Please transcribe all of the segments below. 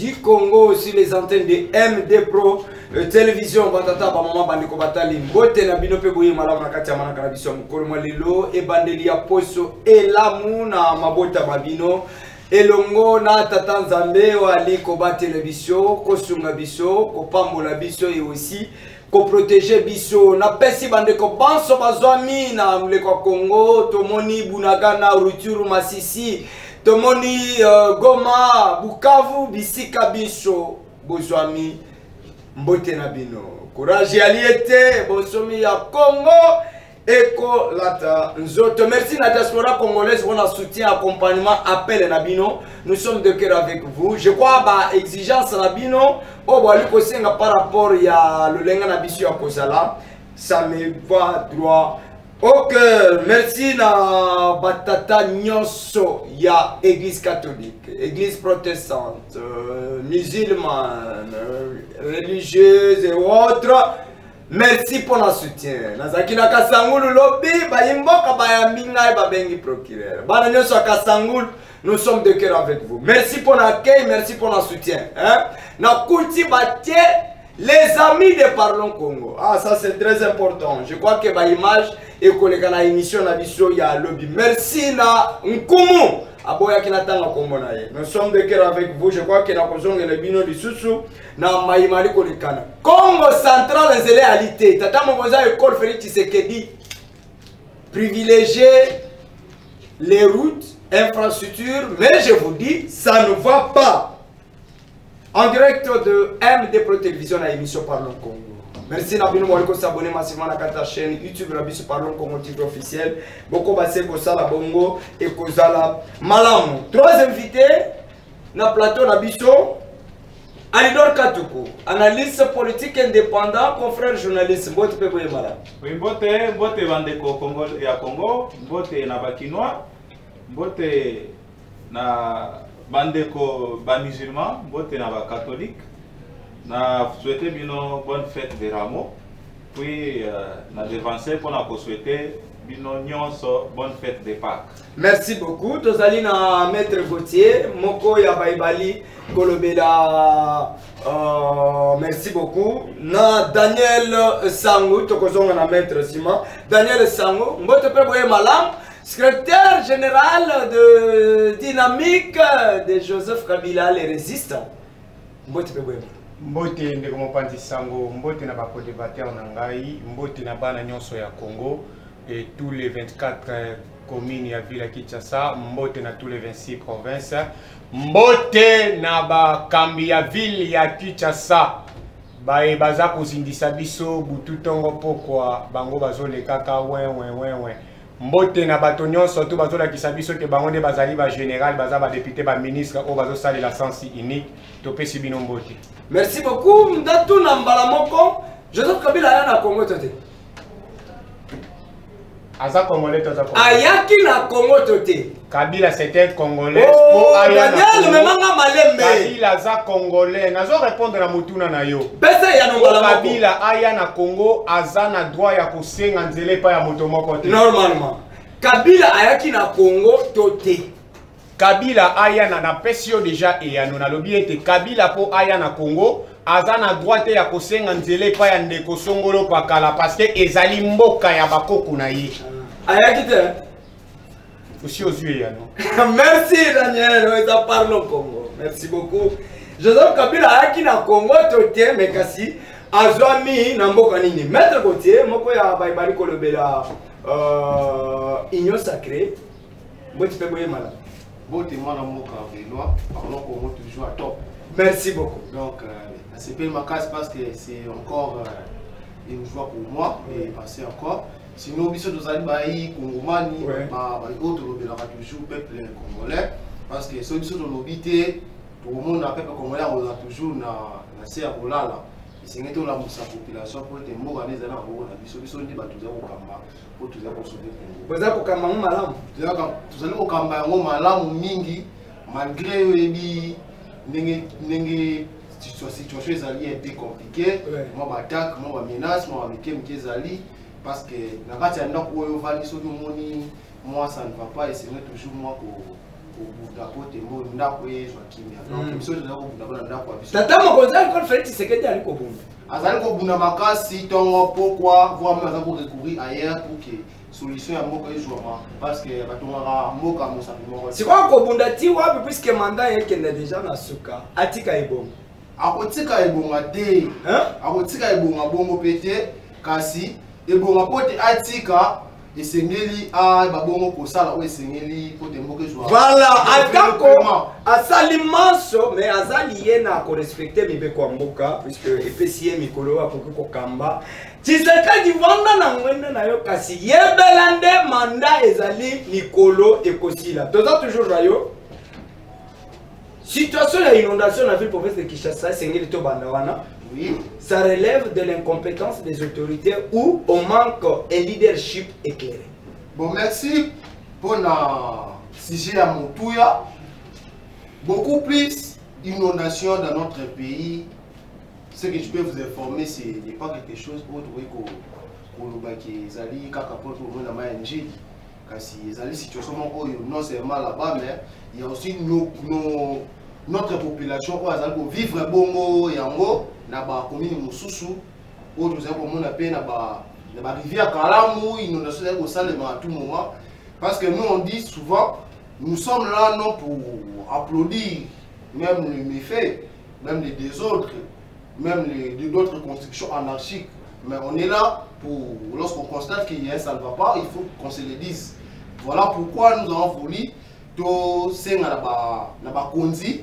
du Congo sur les antennes de MD Pro Télévision. Batata maman bandeko batali mbote na bino pe boye malamu na kati ya manaka na biso mukolo lelo e bandeli ya poso elamu na mabota mabino elongo na tata Nzambe wali koba télévision kosunga biso kopambola biso et aussi ko protéger biso na pesi bandeko banso bazwami na mleko Congo tomoni Bunagana Rutshuru Masisi tomoni Goma Bukavu bisika biso bozwami mbote na bino courage aliete bosomi ya Congo eko lata nzoto. Merci la diaspora congolaise pour notre soutien, accompagnement, appel na bino. Nous sommes de cœur avec vous. Je crois ba exigence na bino o ba likosenga par rapport ya le lenga na biso ya kozala ça me va droit au cœur. Merci na batata nyonso ya église catholique, église protestante, musulmane, religieuse et autres. Merci pour le soutien. Nazaki na Kasangulu lobby bayimboka bayaminga babengi procureur. Bana nyoso Kasangulu, nous sommes de cœur avec vous. Merci pour l'accueil, merci pour le soutien. Hein? Na kuti batie les amis de Parlons Congo. Ah ça c'est très important. Je crois que ba image et koleka na émission na biso ya lobby. Merci na Nkumu. Aboya kinatanga Congo na ye. Nous sommes de cœur avec vous. Je crois que na kozonga le bino lisusu na maimali kolekana. Congo central nzele alité. Tata mokoza école Félix Tshisekedi privilégier les routes, infrastructures, mais je vous dis ça ne va pas. En direct de MD Pro Télévision à l'émission Parlons Congo. Merci Nabino Moriko s'abonner massivement à la chaîne YouTube Rabiso Parlons Congo titre officiel. Beaucoup passé Kosala Bongo et Kozala Malamu. Trois invités na plateau Nabiso. Alidor Katuku, analyste politique indépendant, confrère journaliste. Mbote pe boye Malamu. Oui, mbote bandeko Congo ya Congo, mbote na bakinois, mbote na bandeko ba musulman, mbote na ba catholique. Na souhaité bino bonne fête de Ramo. Puis na devancer pour na souhaiter bino nyonso bonne fête de Pâques. Merci beaucoup. Tozali na maître Gauthier, moko ya baibali kolobela merci beaucoup. Na Daniel Sango, tokozonga na maître Sima. Daniel Sango, mbote pe boye Malamu, secrétaire général de dynamique de Joseph Kabila les résistants. Mbote pe boye Malamu. Mbote ndeko mopanzi sango, mbote na bako débatteur na ngai, mbote na bana nyonso ya Congo et tous les 24 communes ya ville ya Kinshasa, mbote na tous les 26 provinces, mbote na ba kambi ya ville ya Kinshasa. Bae baza kozindisa biso butu tongo pokwa bango bazole kaka we. Mbote na bato nyonso to bazola kisabiso ke bango nde bazali ba général, baza ba député, ba ministre o bazo sali la sens unique to pesi bino mbote. Merci beaucoup. Ndatu na mbala moko Joseph Kabila aya na Congo tote. Aza congolais toza Congo. Ayaki na Congo tote. Kabila c'était congolais pour aya na Congo. Memanga malembe. Kabila aza congolais. Nazo répondre na mutuna na yo. Pesa ya no mbala moko. Kabila aya na Congo aza na droit ya kosenga nzele pa ya moto moko te. Normalement. Kabila ayaki na Congo tote. Kabila aya na pesio déjà et ya na lobi ete Kabila po aya na Congo aza na droite ya kosenga nzele pa ya ndeko songolo pakala parce que ezali mboka ya bakoku na ye. Ayaki te. Aussi aux yeux ya no. Merci Daniel, on va parler au Congo. Merci beaucoup. Joseph Kabila ayaki na Congo tote mais kasi azwami na mboka nini. Maître Gauthier moko ya baibali kolobela union sacrée. Mbote pe boye Malamu. Bon témoin d'amour Vélois, Parlons Congo toujours à top. Merci beaucoup. Donc, c'est pas ma casse parce que c'est encore une joie pour moi et passer encore. Sinon, bisous de Zalibaï, Congomani, autres toujours peuple congolais parce que ceux bisous de l'obité, tout le monde a peuple congolais, on a toujours na serre là. C'est une la population pour être mort à les années en haut, bisous de Batouza au Kamba pour tout ça pour sauver le Congo. Vous avez au Kamba Malamu. Tout ça au Kamba Malamu mingi malgré les situation est un peu compliquée. Moi m'attaque, moi menace, moi avec Zali parce que na kati ya ndako oyo vali soki moni moi ça ne va pas et c'est toujours moi kobunda po tembo ndako ezwa kimia donc biso tozali kobunda mpona ndako ya biso tata mokonzi alikolo Félix Tshisekedi ali kobunda azali kobunda makasi ntongo pourquoi voire même aza korecourir ailleurs pour que solution ya mboka ezwama parce que batongaka mboka mosapi moko sikoyo kobunda ti wapi puisque mandat ekende déjà na suka atika ebongo akotika ebonga te akotika ebonga bongo mpe te kasi ebonga po te atika esengeli babongo kosala oyo esengeli po te mboka ezwa voilà atako asali manso mais azali ye na korespecte mibeko ya mboka puisque epesi ye mikolo akoki kokamba Tshisekedi vanda na ngwende na yo kasi yebela nde manda ezali mikolo ekosila toza toujours na yo situation ya inondation na ville province de Kinshasa esengeli to banda wana. Oui. Ça relève de l'incompétence des autorités ou on manque un leadership éclairé. Bon, merci pour le sujet à Moutouya. Beaucoup plus d'inondations dans notre pays. Ce que je peux vous informer, ce n'est pas quelque chose autre que les alliés cacapotent au monde à Manjili. Parce que les alliés situation non seulement là-bas, mais il y a aussi notre population qui a vivre bongo yango na ba commune mususu où nous avons mon appel na ba rivière Kalamu inondation au salema à tout moment parce que nous on dit souvent nous sommes là non pour applaudir même les méfaits même les désordres même d'autres constructions anarchiques mais on est là pour lorsqu'on constate qu'il y a ça ne va pas il faut qu'on se le dise voilà pourquoi nous avons voulu to senga na ba konzi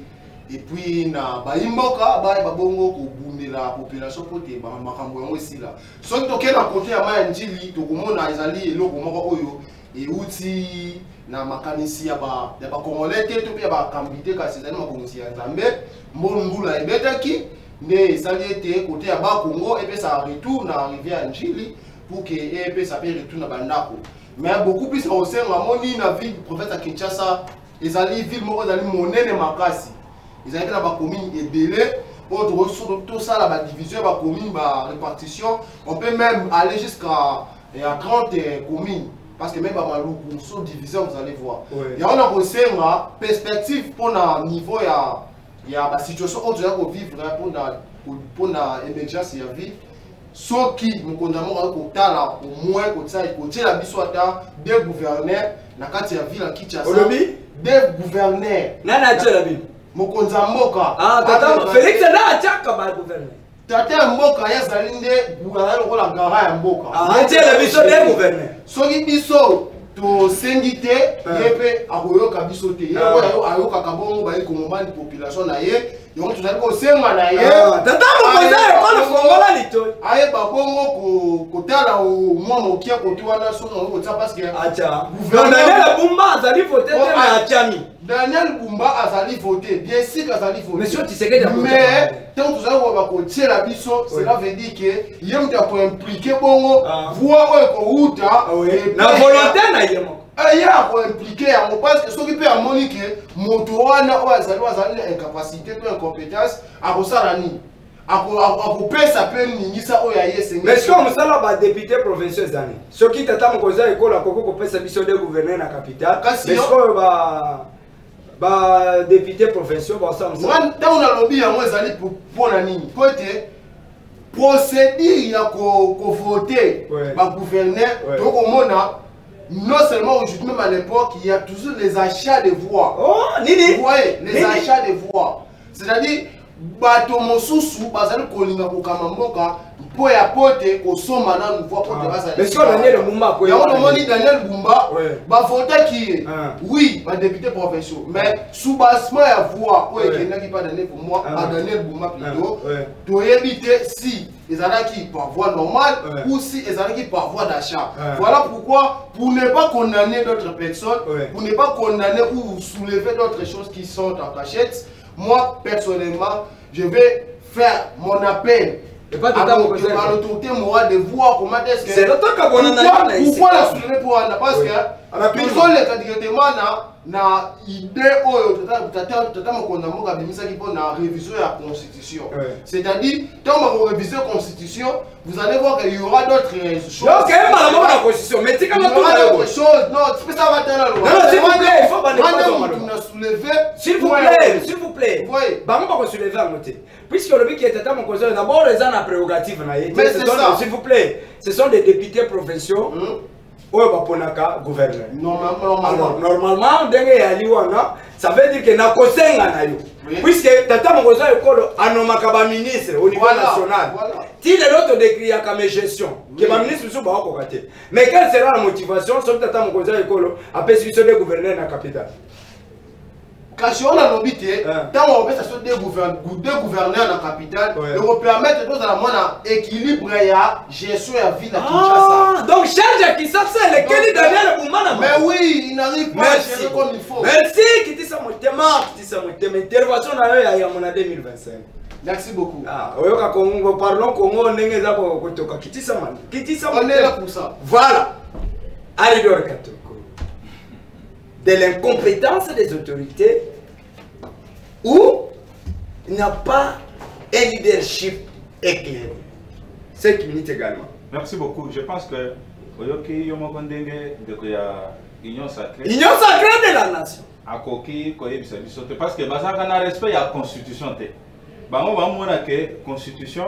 et puis na baimboka babongo kobundela population pote makambo yango esila soki tokende na kote ya Manjili tokomona ezali eloko moko oyo euti na makanisi ya ba congolais te to pe ba kambite kasi ezali makonzi ya Nzambe mbula ebetaki nde esali ete kote ya ba Congo epesa retour na rivière Njili pour que epesa pe retour na bandako mais beaucoup plus osenga moni na ville province ya Kinshasa ezali ville moko ezali monene makasi. Ils avaient la commune et belé, tout ça, la division, la commune, la répartition. On peut même aller jusqu'à 30 communes. Parce que même à Malou, sur division, vous allez voir. Il y a une perspective pour le niveau, il y a la situation où tu vas vivre pour l'émergence de la vie. Sauf qui, nous condamnons au moins, la bisouata, des gouverneurs, dans la ville à Kinshasa. Des gouverneurs. Nana Tchelabi. Mokonza mboka tata Félix na achaka ba gouverneur tata mboka ya zalinde bugala lokola ngara ya mboka atiela biso de gouverneur soki biso to sengite yepe akoyoka biso te yepo ayoka kabongo ba ikomomani population na ye yongo tozali ko senga na ye tata mokonza ekolo fongola lito aye babongo kotala mwa mokia koto wana soki ngo tsa parce que acha Daniel Bumba azali voter na achami Daniel Bumba azali voté, bien sûr azali voté. Monsieur Tshisekedi a voté. Mais tant que nous avons côté la biso, cela veut dire que yem ta ko impliquer bongo, voir ko uta na volonté na yemo. Aya ko impliquer yango parce que ce qui peut amoni que moto wana o azali incapacité to incompétence akosala ni. Akopesa pe ningisa oyo ya yese. Mais si on sala ba député provinciaux zani. Soki tata mokoza ekola koko kopesa biso de gouverneur na capitale. Mais ko ba député provinciaux ba ça moi tant na lobby yango ezali pour na nini côté procédure ya ko voter ba gouverneur to komona non seulement aujourd'hui même à l'époque il y a toujours les achats de voix. Oh nini vous voyez les achats de voix c'est-à-dire bato mosusu bazali kolinga kokama mboka po ya pote kosoma na nouveau pote bazali. Mais si on Daniel Bumba ko ya moni Daniel Bumba ba voter qui oui ba député provinciaux mais sous basement ya voix o ekendaki pas donner pour moi à Daniel Bumba plutôt to éviter si ezalaki par voie normale ou si ezalaki par voie d'achat. Voilà pourquoi pour ne pas condamner d'autres personnes, pour ne pas condamner ou soulever d'autres choses qui sont en cachette, moi personnellement je vais faire mon appel à l'autorité morale de voir comment est-ce que pourquoi la soulever pour Anna parce que personne ne directement na idée oyo tata mokonzi moko abimisaki mpo na révision ya constitution. C'est-à-dire tant que réviser constitution, vous allez voir qu'il y aura d'autres choses. Donc il y a la constitution, mais tu d'autres choses. Non, tu peux ça va être là. Non, s'il vous plaît, il faut pas s'il vous plaît. Oui. Bah on va soulever à moitié. Puisque le but qui est tata mokonzi d'abord les ans à prérogative na yé. S'il vous plaît, ce sont des députés provinciaux. Oyo baponaka gouverneur. Normalement, ndenge ya liwana, ça veut dire que na kosenga na yo. Puisque tata mokonzi ekolo anomaka ba ministre au niveau national. Si les autres décrit ya comme gestion, que ba ministre sous ba ko kate. Mais quelle sera la motivation sur tata mokonzi ekolo après si de gouverneur na capitale? Quand on a l'obité, tant on peut s'assurer des gouverneurs dans la capitale, on peut permettre de la équilibre et la gestion de la ville à Kinshasa. Donc change qui ça c'est lequel Daniel Boumana. Mais oui, il n'arrive pas à gérer comme il faut. Merci qui dit ça mon thème, intervention à eux il y a mon 2025. Merci beaucoup. Ah, parlons Congo n'engeza ko toka kitisa man. Kitisa on est là pour ça. Voilà. Alidor Katoko. De l'incompétence des autorités ou il n'y a pas un leadership éclairé. 5 minutes également. Merci beaucoup. Je pense que Oyoki Yomokondenge de la Union sacrée. Union sacrée de la nation. Akoki Koyebi Sabisote. Parce que Bazaka n'a respect à la constitution. Bango va mona que constitution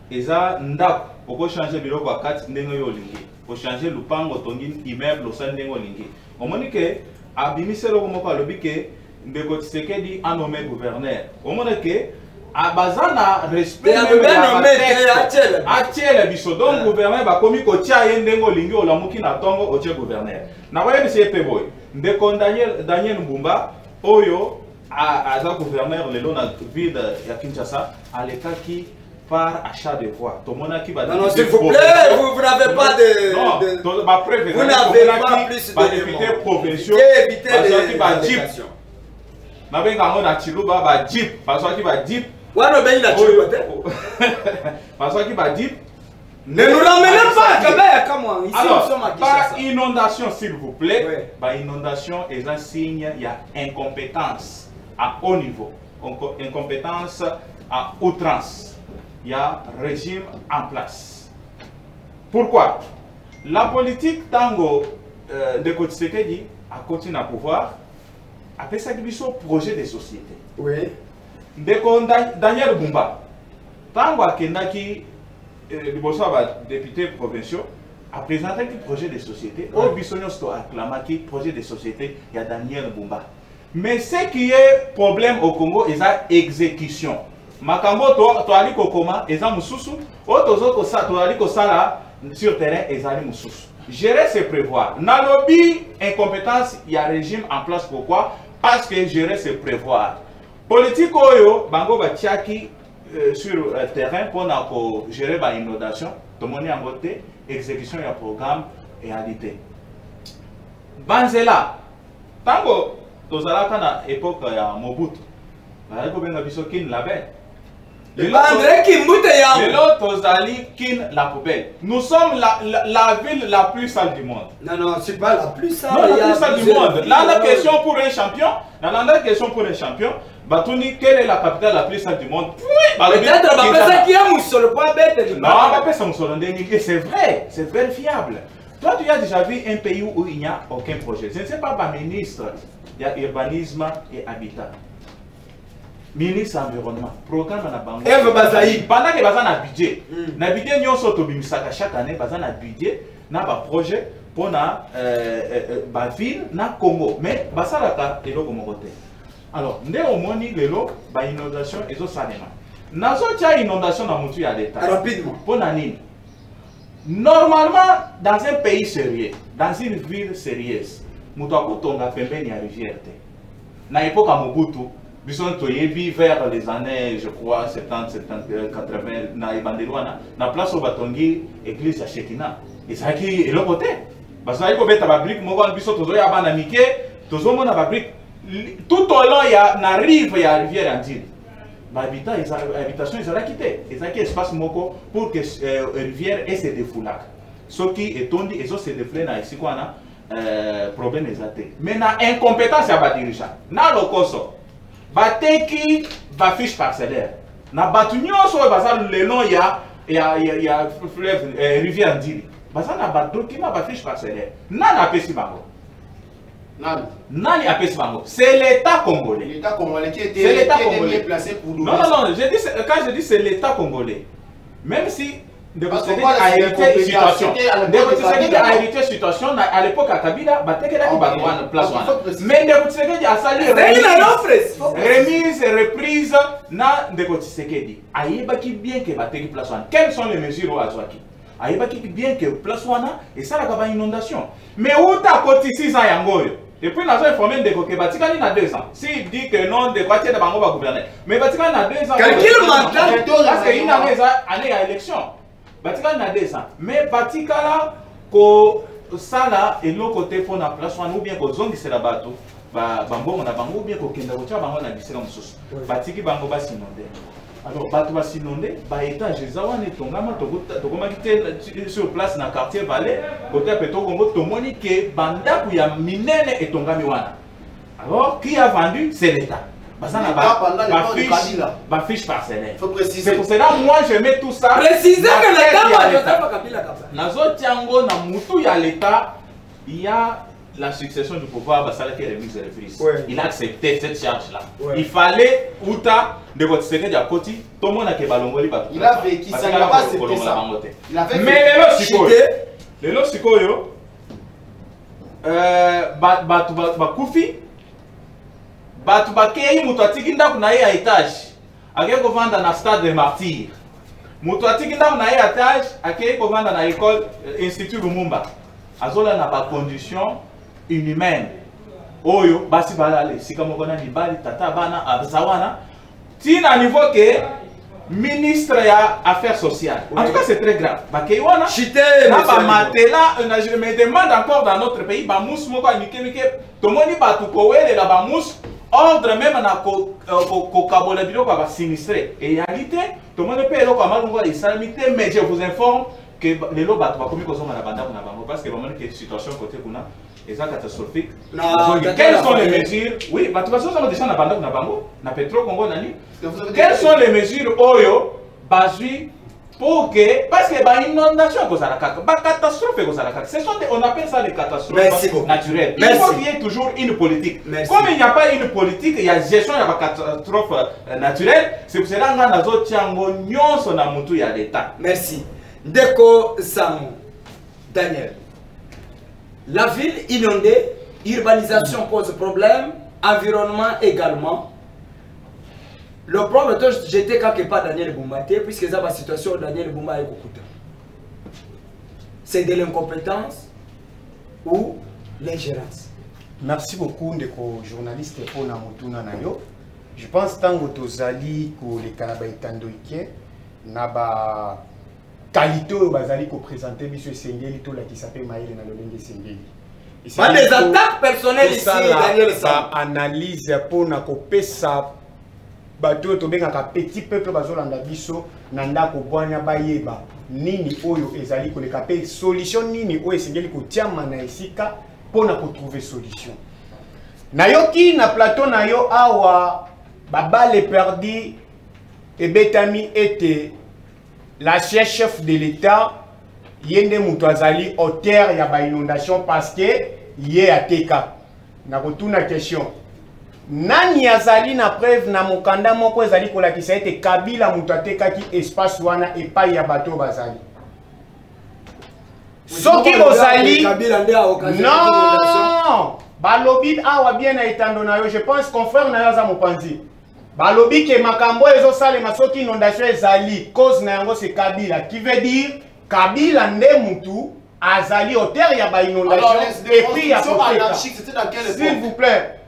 eza ndako poko changer biloko à 4 ndenge yo lingi. Pour changer le pango tongin immeuble au sein ndenge lingi. On moni que abimiselo moko alobi ke ndeko Tshisekedi a nommé gouverneur. On mona que abazana respect atiele biso donc gouverneur ba komi ko tia ye ndengo lingi olamuki na tongo otie gouverneur. Na waye bisi ete boy. Ndeko Daniel Mbumba oyo aza gouverneur lelo na ville ya Kinshasa alekaki par achat de voix. Non, s'il vous plaît, vous n'avez pas de... Non, vous n'avez pas plus de députés provinciaux. Évitez les allégations. Je vais vous dire parce que va dire ne nous l'emmenez pas à moi. Ici, alors, nous sommes à par inondation, s'il vous plaît, par inondation est un signe, il y a incompétence à haut niveau, incompétence à outrance. Il y a un régime en place. Pourquoi? La politique tango de Tshisekedi a continué à pouvoir après ça projet de société. Oui. Daniel Bumba tango akendaki député provinciaux a présenté un projet de société. Au Bissoniosto a acclamé projet de société. Il y a Daniel Bumba. Mais ce qui est problème au Congo, c'est l'exécution. Makambo to ali kokoma eza mususu otozo to ali kosala sur terrain ezali mususu. Gérer c'est prévoir. Nalobi incompétence, il y a régime en place pourquoi? Parce que gérer c'est prévoir. Politique oyo bango batiaki sur terrain pour gérer ba inondation, to moni en côté exécution ya programme et réalité. Banzela tango tozalaka na époque ya Mobutu. Ba ko benga biso kin label. La poubelle. Nous sommes la ville la plus sale du monde. Non, c'est pas la plus sale. Non, la plus sale du monde. Là, la question pour un champion. La question pour un champion. Batouni, quelle est la capitale la plus sale du monde? Peut-être ça qui est Moussolo, pas bête. Non, pas ça Moussolo. C'est vrai, c'est vérifiable. Toi, tu as déjà vu un pays où il n'y a aucun projet. Je ne sais pas, ministre, il y a urbanisme et habitat. Ministre environnement, programme na bango. Pendant que baza na budget, na budget nyonso to bimisaka chaque année baza na budget na ba projet pour na ba ville na Congo, mais basalaka eloko moko te. Alors, nde omoni lelo ba inondation ezo salema. Nazo tia inondation na mutu ya l'état. Rapidement. Pour na nini? Normalement dans un pays sérieux, dans une ville sérieuse, mutu akotonga pembeni ya rivière te. Na époque à Mobutu Bison Toyebi vers les années, je crois, 70, 80, na Ibandelwana, na place au Batongi, église à Shekina. Et ça qui est le côté. Parce que il y a des briques, moi, Bison Tozo ya banamike, Tozo mon brique. Tout au long, il y a na rive, il y a rivière Andine. Habitation, ils ont quitté. Et ça qui espace moko pour que rivière ait ses défoulacs. Ce qui est tondi, et ça c'est défoulé na ici quoi na. problème exacté. Mais na incompétence à bas dirigeant. Na lokoso. Bateki va fiche parcellaire. Na batunyo so bazal le nom ya fleuve rivière Ndili. Bazal na ba document ba fiche parcellaire. Na na pesi bango. Nani a pesi bango? C'est l'État congolais. L'État congolais qui était placé pour nous. Non, quand je dis c'est l'État congolais, même si Parce a hérité situation, a hérité situation à l'époque à Kabila, place mais Ndeko a sali remise et reprise na Ndeko Tshisekedi. Aïeba qui bien que bateki place one. Quelles sont les mesures au Azwaki? Aïeba qui bien que place one et ça la inondation. Mais où t'as côté 6 ans yangoyo? Et puis, nous avons informé de que Batikani a 2 ans. S'il dit que non, de quoi de Bango va gouverner. Mais Batikani a 2 ans. Calcul mental. Parce qu'il y a année à élection. Batikani a 2 ans. Mais Batikani, ça là, et l'autre côté, pour la place, ou bien que Zongi c'est la bateau. Bango, on a Bango, ou bien que Kenda Rocha, Bango, on a dit comme ça. Batiki Bango va s'inonder. Alors, bateau va s'inonder, étage, les awan et ton gamin, sur place dans le quartier Valais, côté à Petro Congo, tout le monde dit que Banda, il y a Minene et ton gamiwana. Alors, qui a vendu? C'est l'État. Ma fiche parcellaire. C'est pour cela moi je mets tout ça. Précisez que l'État va Kabila. Dans Tiango, dans Moutou, il y a l'État, il y a la succession du pouvoir, il a accepté cette charge-là. Il fallait Outa de votre secrétaire à côté, tout le monde a Kebalongoli. Il a vécu ça, il a pas accepté ça. Mais les lots Sikoyo, Bakoufi, Batubakei, Moutouatikinda, Kunaï à étage, à qui vendre dans le stade des martyrs. Moutouatikinda, Kunaï à étage, à qui vendre dans l'école Institut Lumumba. Azola n'a pas condition inhumaine. Oyo, basi balale, si comme on a dit, bali tata bana azawana. Tina niveau que ministre ya affaires sociales. En tout cas, c'est très grave. Bakeiwana, je me demande encore dans notre pays, Bamous moko anike tomoni batu kowele la Bamous ordre même na ko kabola bilo ba sinistré. Et réalité, tout le monde peut eloko amalungo les salamités, mais je vous informe que les lots battent comme ils sont à la bande parce que vraiment que situation côté kuna est catastrophique. Quelles sont les mesures? Oui, bah tu vas déjà dans la bande na Petro Congo nani. Quelles sont les mesures oyo basées pour que parce que bah inondation cause à la catastrophe cause à la on appelle ça des catastrophes naturelles. Il faut qu'il y ait toujours une politique. Comme il n'y a pas une politique, il y a gestion de la catastrophe naturelle. C'est pour cela qu'on a d'autres tiango nyonso na mutu ya l'État. Merci. Ndeko Samou, Daniel, la ville inondée, urbanisation pose problème, environnement également. Le problème, j'étais quelque part Daniel Boumbaté, puisque c'est la situation Daniel Boumba est beaucoup. C'est de l'incompétence ou l'ingérence. Merci beaucoup, Ndeko journaliste pour Namotuna Nayo. Je pense que Tozali, que les Canabais Tandoïke, Naba. Qualité bazali ko présenter monsieur Sengeli to la qui s'appelle Maïle na lolenge Sengeli. Pas des attaques personnelles ici Daniel ça analyse pour na ko pesa bato to benga ka petit peuple bazolanda biso na ndako bwanya bayeba nini oyo ezali ko le kapé solution nini oyo Sengeli ko tiama na esika pour na ko trouver solution. Na yoki na plateau na yo awa babale perdi et betami était la chef de l'État, yende Moutouazali, auteur ya ba inondation parce que yé a teka. Na retourne question. Nani azali na preuve na mokanda moko ezali kola ki ça été Kabila Moutouateka ki espace wana et pas ya bateau bazali. Soki ozali non, balobi awa bien na etando na yo, je pense confrère na yo za mopanzi. Balobi ke makambo ezo salema soki inondation ezali cause na yango c'est Kabila qui veut dire Kabila nde mutu azali auteur ya ba inondation et puis ya anarchique. C'était dans quelle époque? S'il vous plaît.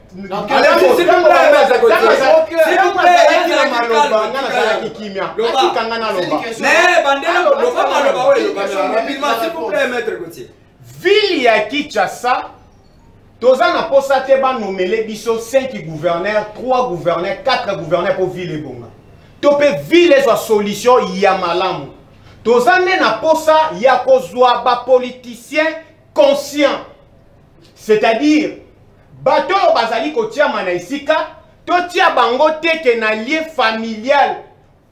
Ville ya Kinshasa Toza na posa te ba nomele biso 5 gouverneurs, 3 gouverneurs, 4 gouverneurs pour ville bonga. Topé ville soit solution ya malamu. Toza ne na posa ya kozwa ba politicien conscient. c'est-à-dire bato bazali kotia manaisika totia bango teke na lié familial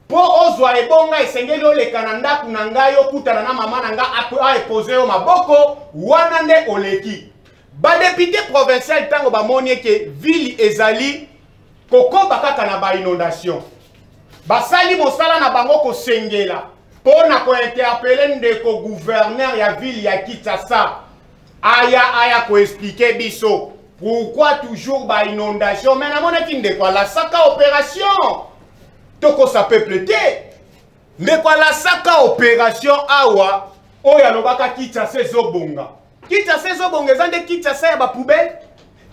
po ozwa ebonga esengeli oleka na ndaku na ngai okutana na mama na nga aepose yo maboko wana nde oleki badepute provincial ntango bamoni eke ville ezali kokoba kaka na bainondation basali mosala na bango kosengela mpo na kointerpele ndeko gouverneur ya ville ya Kinshasa aya koexplike biso pourquoi toujours bainondation mais namonaki ndeko alasaka opération tokosa peuple te ndeko alasaka opération awa oyo alobaka Kinshasa ezobonga Kinshasa ezobonga eza nde Kinshasa ya bapoubele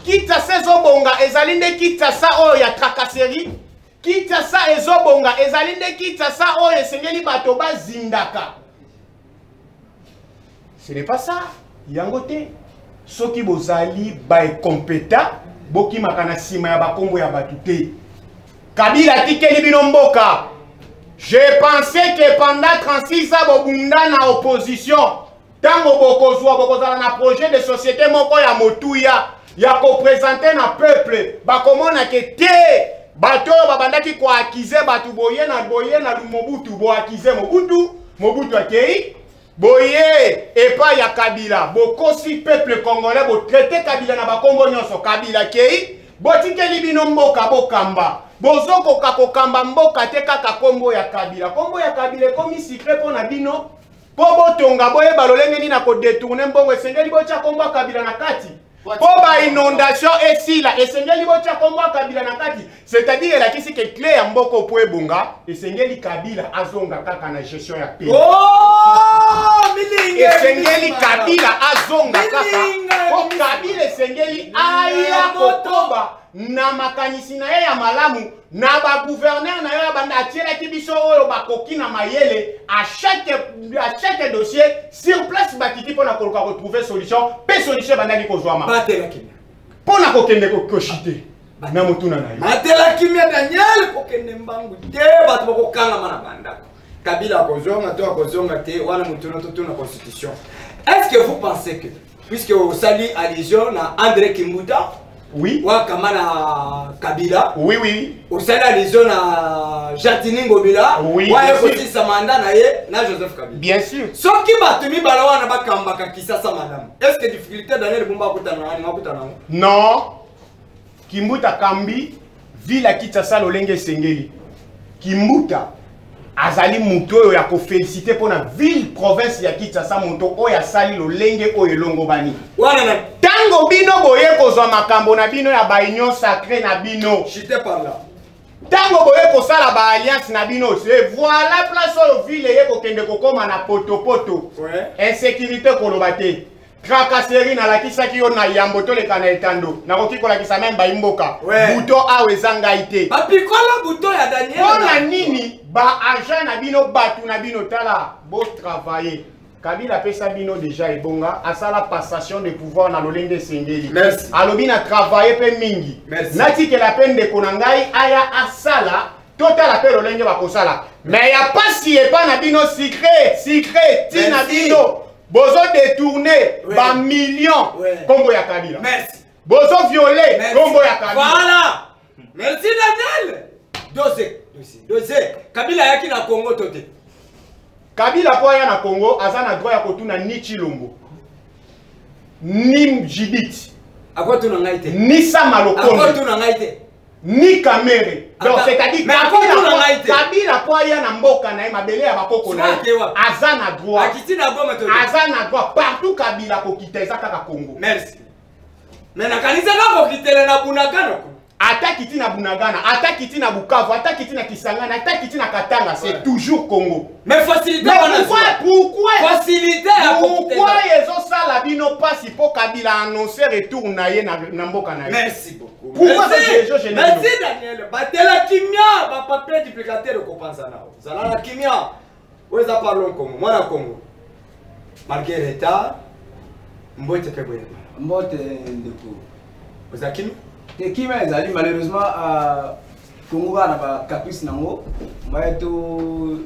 Kinshasa ezobonga ezali nde Kinshasa oyo ya tracasserie Kinshasa ezobonga ezali nde Kinshasa oyo esengeli bato bazindaka. Ce n'est pas ça yango te soki bozali baekompeta bokimaka na nsima ya bakombo ya bato te Kabila tikeli bino mboka. Je pensais que pendant 36 ans bobunda na opposition tango bokozwa bokozala na projet de société moko ya motuya ya représenter na peuple bakomona ke te bato babandaki ko accuser batu boye na Mobutu bo accuser Mobutu akei boye epa ya Kabila bokosi peuple congolais bo traiter Kabila na bakombo nyonso Kabila kei botikeli bino mboka bokamba bozoko kokamba mboka te kaka kombo ya Kabila ekomi secret pona bino po botonga boye balolenge ni na ko détourner mbongo esengeli bocha kombo Kabila na kati po ba inondation esila esengeli bocha kombo Kabila na kati c'est-à-dire la kisi ke clé ya mboko po ebonga esengeli Kabila azonga kaka na gestion ya pays milinge esengeli Kabila azonga kaka po Kabila esengeli aya kotoba na makanisi na ye ya malamu na ba gouverneur na yo banda atiela kibiso oyo bakoki na mayele à chaque dossier sur place bakiti pona koluka retrouver solution pe solution banda likozwama batela kimia pona kokende koshite na mutuna na yo batela kimia Daniel kokende mbangu te bato bakokanga mana banda Kabila kozonga to akozonga te wana mutuna to na constitution. Est-ce que vous pensez que puisque au sali allusion na André Kimbuta oui. Wakamana Kabila. Oui, oui. Au sein allusion à Jatini Ngobila. Oui. Ouais, aussi Samanda na Joseph Kabila. Bien sûr. Sauf qui batumi balawa na bakamba kisasa madame. Est-ce que difficulté Daniel Bumba kutana na kutana? Non. Kimbuta Kambi villa Kinshasa lolenge sengeli. Kimbuta azali muto oyo ya ko féliciter pour na ville province ya Kinshasa muto oyo asali lolenge oyo elongobani. Wana na tango bino boye kozwa makambo na bino ya ba union sacrée na bino. J'étais par là. Tango boye kosala ba alliance na bino, c'est voilà place oyo ville ye kokende kokoma na poto. Ouais. Insécurité kolobate. Tracasserie na lakisaki yo na yambo to leka na etando. Na koki kolakisa même ba imboka. Ouais. Buto awe zangaite. Ba pikola buto ya Daniel. Pona nini ba agent na bino batu na bino tala bo travailler. Kabila pesa bino déjà ebonga asala passation de pouvoir na lolenge sengeli. Merci. Alobi na travailler pe mingi. Merci. Nati ke la peine de konangai aya asala total appel lolenge ba kosala. Mais ya pas si e pas na bino secret tina bino. Bozo détourner ba millions kombo ya Kabila. Merci. Bozo violer kombo ya Kabila. Voilà. Merci Daniel. Dosé. Kabila yaki na Congo tote. Kabila po ya na Congo azana droit ya kotuna ni Chilombo. Ni Jidit. Ako tuna ngaite. Ni Samalokonde. Ako tuna ngaite. Ni Kamere. Donc c'est-à-dire Kabila po ya na mboka na mabele ya bakoko na azana droit. Akitina goma tote. Azana droit partout Kabila ko kitesa kaka Congo. Merci. Mais na kanisa kako kitele na Bunagana. Attaque na Bunagana, attaque na Bukavu, attaque na Kisangani, attaque na Katanga, c'est toujours Congo. Mais facilité pourquoi facilité pourquoi ils ont ça la bino passe pour Kabila annoncer retour na mboka na. Merci beaucoup. Pourquoi c'est merci Daniel. Batela kimia ba papier duplicateur de compensa na. Zala la kimia. Weza parlons Congo, moi na Congo. Malgré l'état, mbote pe boye. Mbote ndeko. Vous akimi Tekima ezali malheureusement Congo na ba caprice nango. Moi to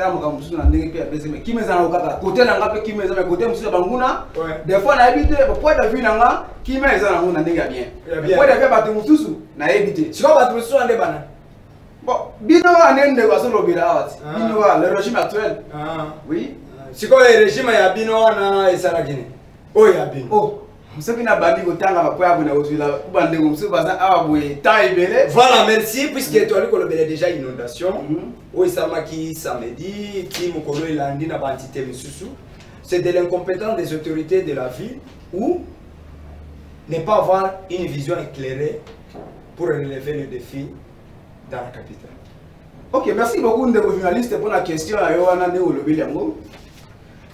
tant que mususu na ndenge pe bese mais kimeza na okaka côté na ngape kimeza mais côté mususu banguna des fois na habité point de vue na nga kimeza na nguna ndenge bien point de vue bato mususu na habité siko bato mususu ande bana bon bino anende kwa solo bila awati bino le régime actuel oui siko le régime ya bino na esala kini oh ya bino oh musoki na bandi kotanga bapoya bona ozila kubande mususu baza awa boye temps ebele. Voilà, merci puisque tu as dit déjà inondation où il s'amaki samedi qui mukolo ilandi na bantité misusu c'est de l'incompétence des autorités de la ville ou ne pas avoir une vision éclairée pour relever le défi dans la capitale. Ok, merci beaucoup de vos journalistes pour la question.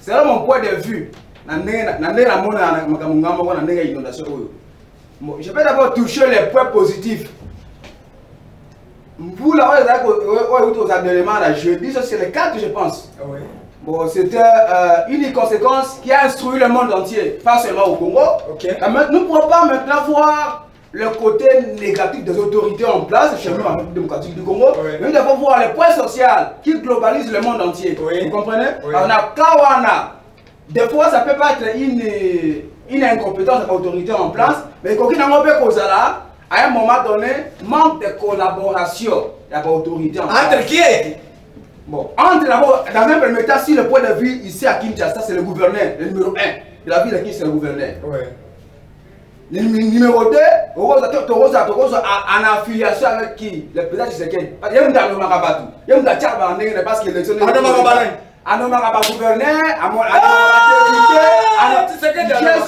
C'est là mon point de vue. Je vais d'abord toucher les points positifs. Vous là, aux éléments là, je dis c'est le cas que je pense. Oui. Bon, c'était une conséquence qui a instruit le monde entier, pas seulement au Congo. Okay. Nous ne pouvons pas maintenant voir le côté négatif des autorités en place chez nous, en République démocratique du Congo. Oui. Mais nous devons voir les points sociaux qui globalisent le monde entier. Oui. Vous comprenez? Oui. On a Kawana. Des fois, ça peut pas être une incompétence de l'autorité en place, mais quand on peut causer là, à un moment donné, manque de collaboration de l'autorité en place. Entre qui est? Bon, entre d'abord, dans un premier temps, si le point de vue ici à Kinshasa, c'est le gouverneur, le numéro 1 de la ville de Kinshasa, c'est le gouverneur. Oui. Le numéro 2, en affiliation avec qui? Le président Tshisekedi. Il y a un Makabatou. Il y a un Tchaba parce qu'il est électionné. Anomaka gouverneur,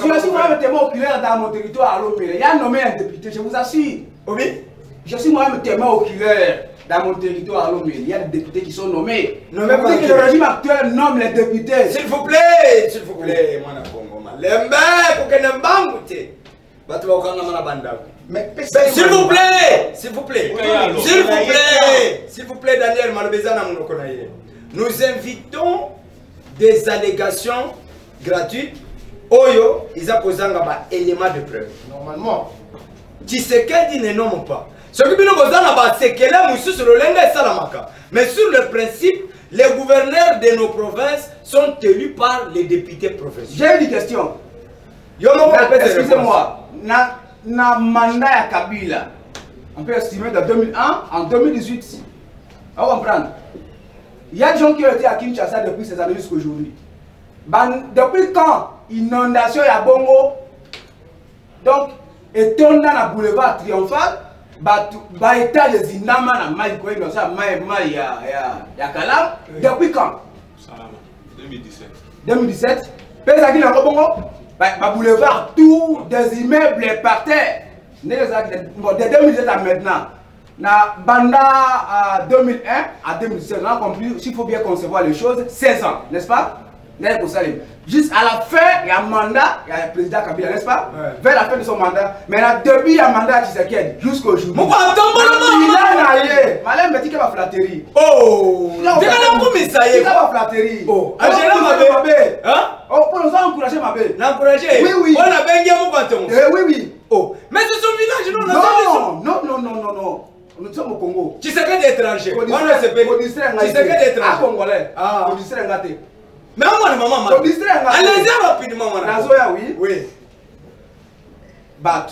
je suis moi-même témoin oculaire dans mon territoire à Lomé. Il y a nommé un député, je vous assure. Oui. Je suis moi-même témoin oculaire dans mon territoire à Lomé. Il y a des députés qui sont nommés. Nommés par que le régime actuel nomme les députés. S'il vous plaît, moi na Congo ma. Lembe pour que ne bangoute. Batu ba okanga mana banda. Mais s'il vous plaît, s'il vous plaît. S'il vous plaît. S'il vous plaît Daniel Malobeza na monoko na ye. Nous invitons des allégations gratuites. Oyo, ils ont posé un élément de preuve. Normalement. Tshisekedi ne nomme pas. Ce qui nous posé c'est que là, sur le lenga et salamaka. Mais sur le principe, les gouverneurs de nos provinces sont élus par les députés professionnels. J'ai une question. Excusez-moi. Na mandat à Kabila, on peut estimer de 2001 en 2018. On va comprendre. Il y a des gens qui ont été à Kinshasa depuis ces années jusqu'à aujourd'hui. Depuis quand inondation à Bongo, donc, étant dans le boulevard triomphal, état des Zinama na Maïkoé, Kalam, depuis quand? 2017. 2017. Pesaki na Bongo, boulevard, tout des immeubles par terre. De 2017 à maintenant. Na Banda 2001 à 2017, on a compris, s'il faut bien concevoir les choses, 16 ans, n'est-ce pas? Juste à la fin, il y a un mandat, il y a le président Kabila, n'est-ce pas? Ouais. Vers la fin de son mandat. Mais là, depuis il y a un mandat qui s'acquiert jusqu'aujourd'hui. Mon attends, il a naïe. Malin, mais tu vas flatterie. Oh! Tu vas la commis ça y est. Tu vas flatterie. Oh! Angela Mabé. Hein? Oh, pour nous encourager Mabé. L'encourager? Oui, oui. On a bien mon bâton. Oui, oui. Oh! Mais c'est son village, non? Non. Nous sommes au Congo. Tu sais que d'étrangers. On a ce pays. Tu sais que d'étrangers. Ah, Congolais. Ah. Tu sais que d'étrangers. Mais moi, maman, allez-y rapidement, Nazoya, oui. Oui. Bat.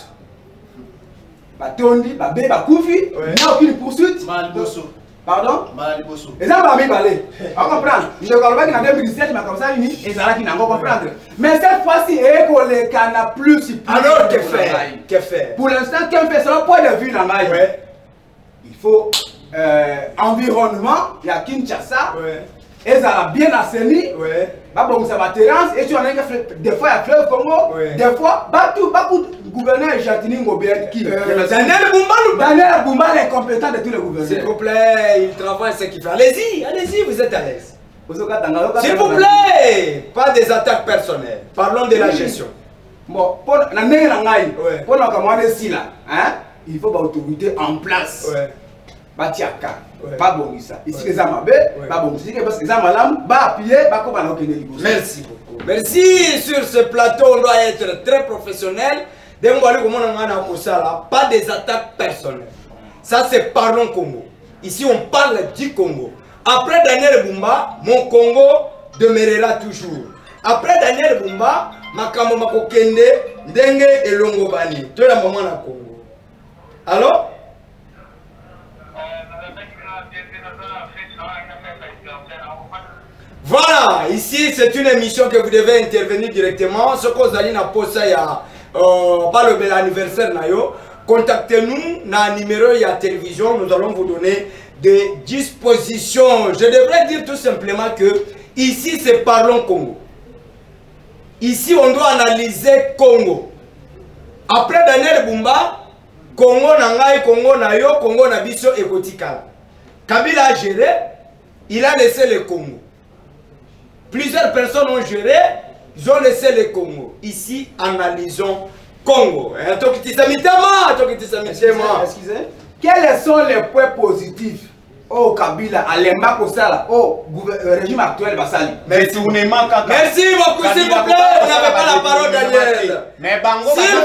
Batondi, Babé, Bakoufi. Il n'y a aucune poursuite. Malbosso. Pardon? Malbosso. Et ça va bien parler. On comprend. Je ne comprends pas qu'il y a 2017, mais comme ça, et ça là qui n'a pas comprendre. Mais cette fois-ci, les canards plus. Alors, que faire? Que faire? Pour l'instant, qu'est-ce fait? C'est le point de vue dans la ouais. Il faut environnement, il y a Kinshasa. Ouais. Et ça a bien assaini. Ouais. Bon, ça va terrasse. Et tu en as des fois, il y a fleuve Congo. Ouais. Des fois, beaucoup de gouverneurs Jatini Ngobé qui. Daniel Boumba. Daniel Boumba est compétent de tous les gouverneurs. S'il vous plaît, il travaille ce qu'il fait. Allez-y, vous êtes à l'aise. S'il vous plaît, pas des attaques personnelles. Parlons de la gestion. Bon, pour la nègre pour la commande ici là, hein, il faut une autorité en place. Ouais. Batiaka. Pas bon ça. Ici les Amabé, pas bon. Ici parce que les Amalam, appuyer, merci beaucoup. Merci. Sur ce plateau, on doit être très professionnel. Pas des attaques personnelles. Ça c'est parlons Congo. Ici on parle du Congo. Après Daniel Bumba, mon Congo demeurera toujours. Après Daniel Bumba, makambo makokende ndenge elongo bani. Toi la maman na Congo. Alors? Voilà, ici c'est une émission que vous devez intervenir directement. Ce que vous allez na posa ya pas le bel anniversaire na yo. Contactez-nous na numéro ya télévision, nous allons vous donner des dispositions. Je devrais dire tout simplement que ici c'est Parlons Congo. Ici on doit analyser Congo. Après Daniel Bumba, Congo na ngai, Congo na yo, Congo na biso ekotikala. Kabila a géré, il a laissé le Congo. Plusieurs personnes ont géré, ils ont laissé le Congo. Ici, analysons Congo. Excusez. Quels sont les points positifs au Kabila, à l'Emba Kosala, au régime actuel Bassali? Merci beaucoup, s'il vous plaît. Vous n'avez pas la parole, Daniel. Mais Bango, s'il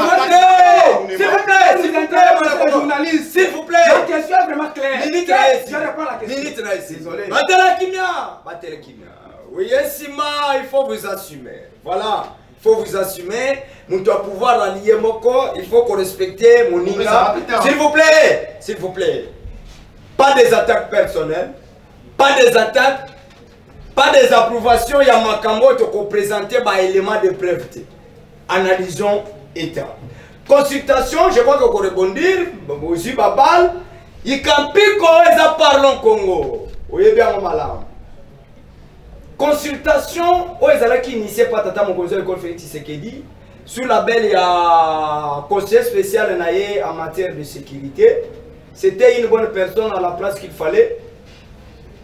vous plaît, journaliste, s'il vous plaît. La question est vraiment claire. Je réponds à la question. Désolé. Oui, il faut vous assumer. Voilà, il faut vous assumer. Nous devons pouvoir allier Moko. Il faut qu'on respecte mon Ninga. S'il vous plaît. Pas des attaques personnelles. Pas des attaques. Pas des approbations. Il y a Makambo qui ont présenté par élément de preuve. Analysons État. Consultation, je crois qu'on peut rebondir. Aussi, Babal. Il campi quand ils parlent Congo. Vous voyez bien mon malade. Consultation, qui initié par Tata Mokonzo l'école Félix Tshisekedi sous la belle conseiller spécial en matière de sécurité. C'était une bonne personne à la place qu'il fallait.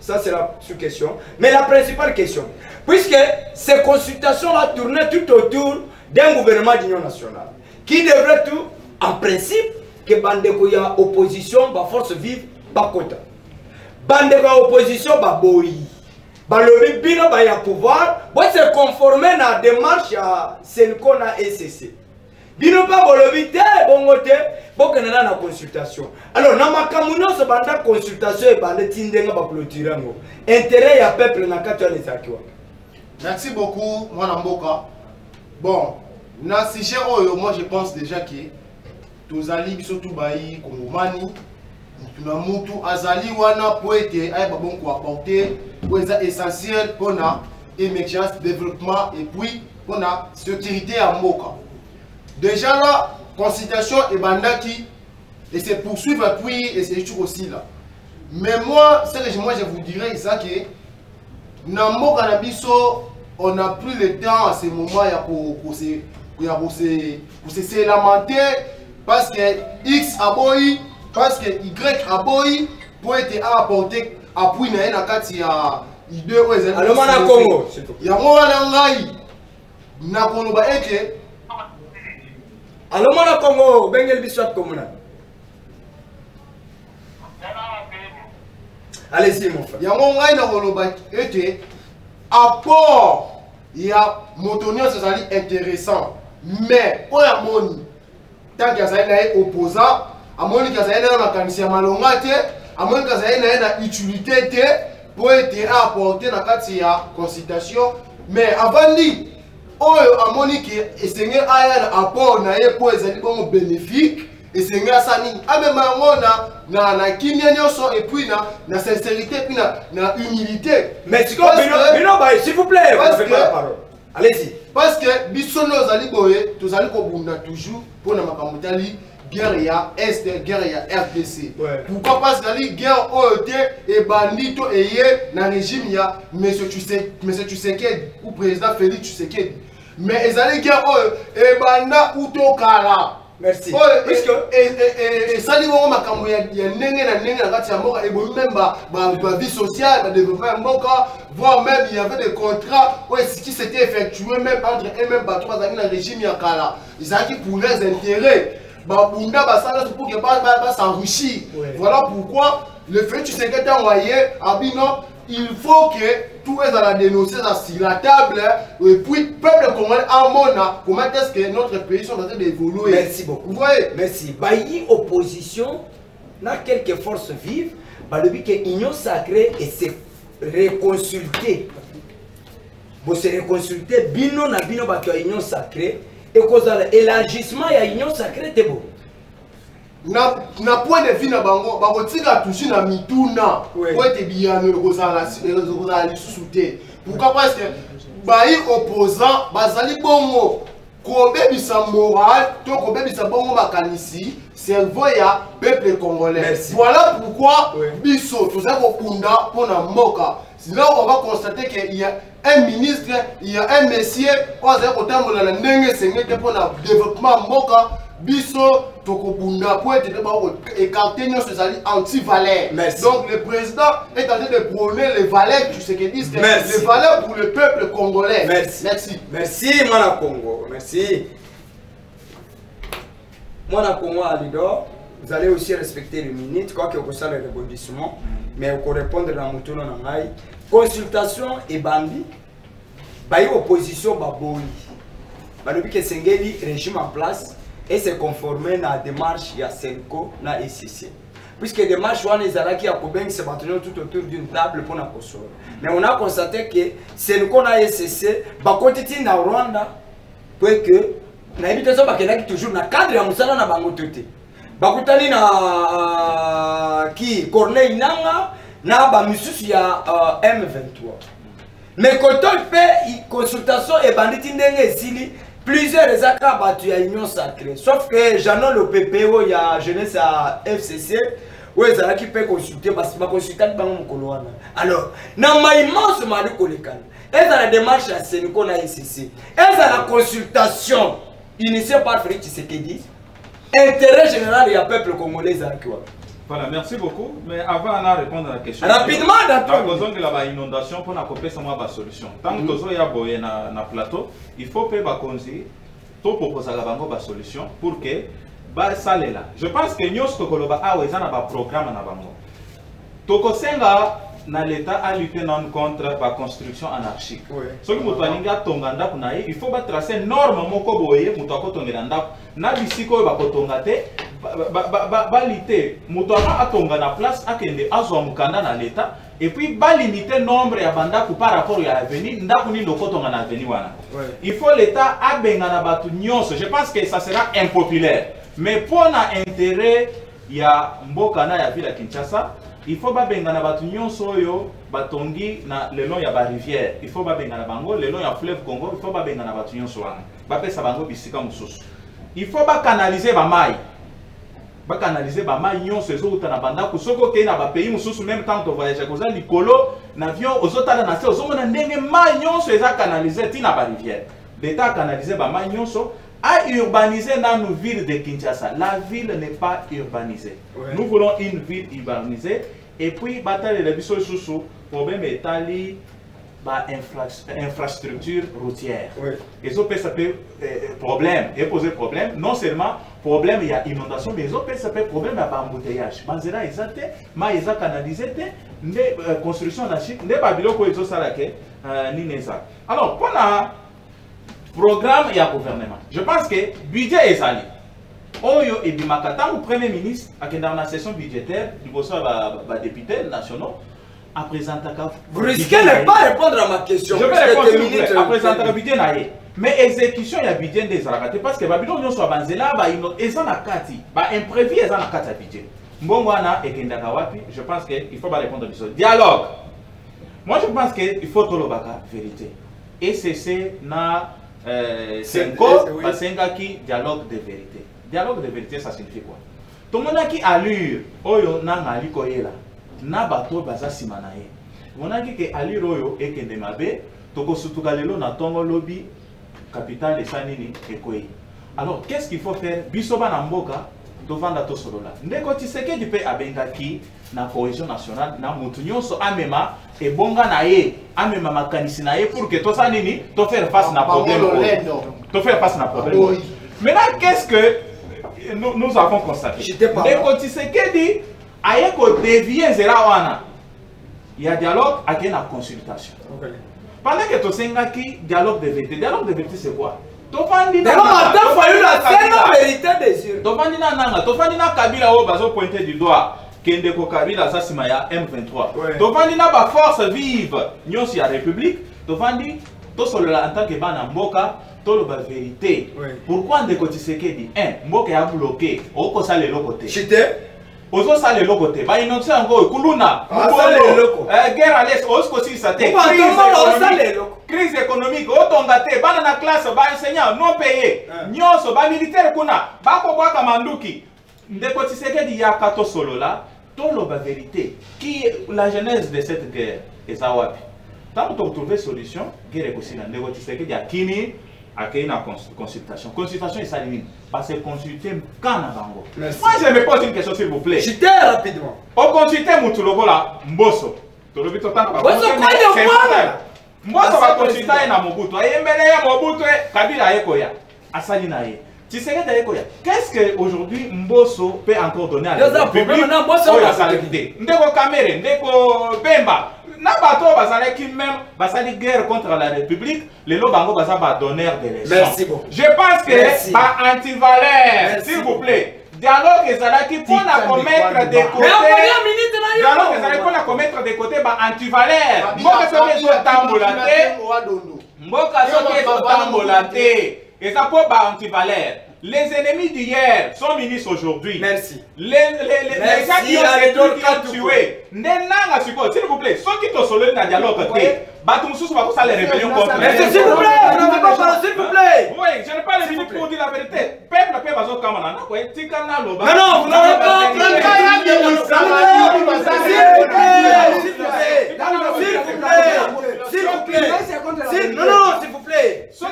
Ça c'est la sous-question. Mais la principale question, puisque ces consultations-là tournaient tout autour d'un gouvernement d'union nationale qui devrait tout, en principe, que Bandeko ya opposition, force vive, Bakota. Bandeko ya opposition, Boyi. Balobi bino ba ya pouvoir, boy se conformer na démarche ya Senko na ECC. Bino pa bolobi te bongo te, bokena na consultation. Alors na makamu nyonso banda consultation e bande tindenga ba clôturer ngo. Intérêt ya peuple na kati ya lesakiwa. Merci beaucoup mwana mboka. Bon, na sujet oyo moi je pense déjà que tozali biso tu bayi kongomani. Tuna mutu azali wana poete ay babon ko apporter c'est essentiel pour l'émergence, développement et puis pour la sécurité à Moka. Déjà là, consultation et bandaki et c'est poursuivre puis et c'est toujours aussi là. Mais moi, ce que moi je vous dirais c'est que dans Moka Nabiso, on n'a plus le temps à ce moment pour se lamenter parce que X a boy, parce que Y a boy pour être apporter appui na kati ya idée oyo alors mana Congo yango wana ngai na koloba eke alors mana Congo bengel biswat komuna allez-y mon frère yango ngai na koloba eke apport ya motonio ezali intéressant mais oya moni tant que ça est opposant amoni que ça est na makanisi ya malonga te amoni que ça est na utilité te pour être apporté dans la consultation mais avant dit oyo amoni que esenge aya apport na ye pour ezali bon bénéfique esenge asani amema ngona na kimia nyoso et puis na sincérité puis na humilité mais s'il vous plaît vous avez pas la parole allez-y parce que bisono ozali boye tozali ko bunda toujours pour na makambo tali guerre ya Est, guerre ya RDC. Ouais. Pourquoi parce que la guerre OET et bandito et na régime ya monsieur Tshisekedi ou président Félix Tshisekedi. Mais ils allaient guerre et banda utokala. Merci. Puisque et ça dit vraiment makambo ya ndenge na kati ya mboka et bon même ba vie sociale, ba développement mboka, voire même il y avait des contrats qui s'étaient effectués même entre eux-mêmes ba trois ans na régime ya kala. Ils allaient pour leurs intérêts. Babunda basala pour que s'enrichir. Voilà pourquoi le fait que tu sais que tu as envoyé Abino, il faut que tout est dans la dénoncer sur la table et puis peuple congolais à Mona comment est-ce que notre pays sont en train d'évoluer. Merci beaucoup. Vous voyez? Merci. Bayi opposition n'a quelques forces vives, bah le but que l'union sacrée et c'est reconsulter. Vous se reconsulter bino na bino bato ya union sacrée et kozala élargissement ya union sacrée te bon. Na point de vue na bango bakotika toucher na mituna po ete biyano kozala lisusu te. Pourquoi? Parce que bayi opposant bazali bongo kobebisa moral to kobebisa bongo makanisi cerveau ya peuple congolais. Merci. Voilà pourquoi biso toza kokunda pona mboka. Sinon on va constater qu'il y a un ministre, il y a un monsieur on va kotambola na ndenge sengete pona développement mboka biso tokobunda pour être écarter nos anti-valeurs. Donc le président est en train de prôner les valeurs du Tshisekedi, les valeurs pour le peuple congolais. Merci. Merci. Merci, Mwana Congo. Merci. Mwana Congo Alidor, vous allez aussi respecter les minutes, quoi que vous ça le rebondissement, mais vous répondre dans mon tour en consultation et bandi, bayi opposition baboni. Depuis que Sengeli régime en place et se conformer à la démarche de Senko na ECC. Puisque la démarche qui a se battre tout autour d'une table pour la console. Mais on a constaté que Senko na ECC, bakotiti na Rwanda, pour que na habitation bakendaki toujours na cadre ya musala na bango tete. Bakutani na qui Corneille Nanga na ba misusu ya M23. Mais quand on fait consultation et banditi ndenge esili plusieurs accords battus à l'Union sacrée. Sauf que j'en ai le PPO, il y a jeunesse à FCC, où ils ont qui peut consulter parce que ma consultante va me coloner. Alors, dans ma immense mali collecale, elles ont la démarche à Sénéco na FCC. Elles ont la consultation initiée par Félix Tshisekedi. Intérêt général, il y a peuple congolais à quoi. Voilà, merci beaucoup. Mais avant de répondre à la question, rapidement, d'accord. Nous avons une inondation pour couper sa solution. Tant que nous avons un plateau, il faut que nous proposer une solution pour que ça soit là. Je pense que nous avons un programme. Dans l'État à lutter contre la construction anarchique. Ce qui il faut tracer une norme na bisiko ba kotongate ba lutter mutoaka atonga na place akende azwa mukanda na l'État et puis ba limiter nombre ya banda par rapport à l'avenir ndaku ni lokotonga na avenir wana. Il faut l'État abenga na batu nyonso. Je pense que ça sera impopulaire mais pour na intérêt ya mboka na ya ville ya Kinshasa. Il faut pas benga na batu nyonso oyo batongi na le long ya ba rivière. Il faut pas benga na bango le long ya fleuve Congo. Il faut pas benga na batu nyonso wana. Ba pesa bango bisika mususu. Il faut pas canaliser ba mai. Ba canaliser ba mai nyonso ezo uta na banda ku soko ke na ba pays mususu même temps to voyage koza likolo na avion ozotala na se ozomona ndenge mai nyonso eza canaliser ti na ba rivière. L'État canaliser ba mai nyonso à urbaniser dans nos villes de Kinshasa. La ville n'est pas urbanisée. Nous voulons une ville urbanisée. Et puis, bataille de biso sous problème étali infrastructure routière. Et ça peut problème et poser problème. Non seulement problème il y a inondation, mais ça peut problème il y a embouteillage. Banzera exacté, ma isa canalisé des construction anarchique, des babylons ko ezo salake ni neza. Alors pour la programme et à gouvernement. Je pense que budget est allé. Oyo et Bimakata, le Premier ministre, dans la session budgétaire, du député nationaux, a présenté. Vous risquez de ne pas répondre à ma question. Je vais répondre à présenter le budget. Mais exécution, il y a budget des arrêtés parce que Babylon, nous sommes banzela, ils ont la carte, imprévu, ils ont la carte à budget. Mbongwana et Kendakawapi, je pense qu'il faut pas répondre à ça. Dialogue. Moi, je pense qu'il faut tout le baka vérité. Et c'est na. Qui dialogue de vérité. Dialogue de vérité, ça signifie quoi? Tout le monde a qui allure, oyo na ngali koyela, na bato baza simanaye. On a dit que allure oyo et que demabe, toko sutukalelo na tongo lobby, capitale de Sanini et Koyi. Alors qu'est-ce qu'il faut faire? Bisoba na mboka, tovanda to solola. Ndeko Tshisekedi pe abengaki na cohésion nationale, na mutu nyonso amema et bonga na ye, amema makanisi na ye pour que to sanini, to faire face na problème. To faire face na problème. Maintenant qu'est-ce que nous avons constaté? Ndeko Tshisekedi aye ko dévier zera wana. Il y a dialogue avec la consultation. Pendant que to sengaki dialogue de vérité. Dialogue de vérité c'est quoi? Tofandi na Kabila o bazo pointer du doigt kende ko Kabila ça sima ya M23 tovandi na ba force vive nyonsi ya République tovandi to solola en tant que bana mboka to lo ba vérité pourquoi ndeko Tshisekedi mboka ya bloqué oko sala eloko te chite ozo sala eloko te ba inonse yango kuluna guerre à l'est osko si sa te crise économique otonga te bana na classe ba enseignant non payé nyonso ba militaire kuna ba ko bwaka manduki ndeko Tshisekedi ya kato solola to la vérité qui la genèse de cette guerre est à wapi tant on trouver solution guerre ko sina ndeko Tshisekedi ya kini akei na consultation est saline parce que consulter kana bango moi je me pose une question s'il vous plaît chite rapidement o consulter mutu lokola Mboso to lobi to tanga Mboso va consulter na Mobutu ayembele ya Mobutu Kabila ayekoya asali na ye Tshisekedi ayekoya qu'est-ce que aujourd'hui Mboso peut encore donner à la République ndeko Kamere ndeko Bemba na bato bazalaki même basali guerre contre la République les lobango baza ba donneur de leçons. Merci beaucoup. Je pense que ba anti-valeur s'il vous plaît dialogue ezalaki pour la commettre de côté dialogue ezalaki pour la commettre de côté ba anti-valeur mboka soki ezotambola te mboka soki ezotambola te eza po ba anti-valeur. Les ennemis d'hier sont ministres aujourd'hui. Merci. Les gens qui ont tué. S'il vous plaît, ceux qui ont solo dans le dialogue, ça les rébellions contre. Merci, s'il vous plaît. S'il vous plaît. Oui, je n'ai pas les minutes pour dire la vérité. Peuple peut pas comme non, non, vous n'avez pas. S'il vous plaît. Non, non, s'il vous plaît. S'il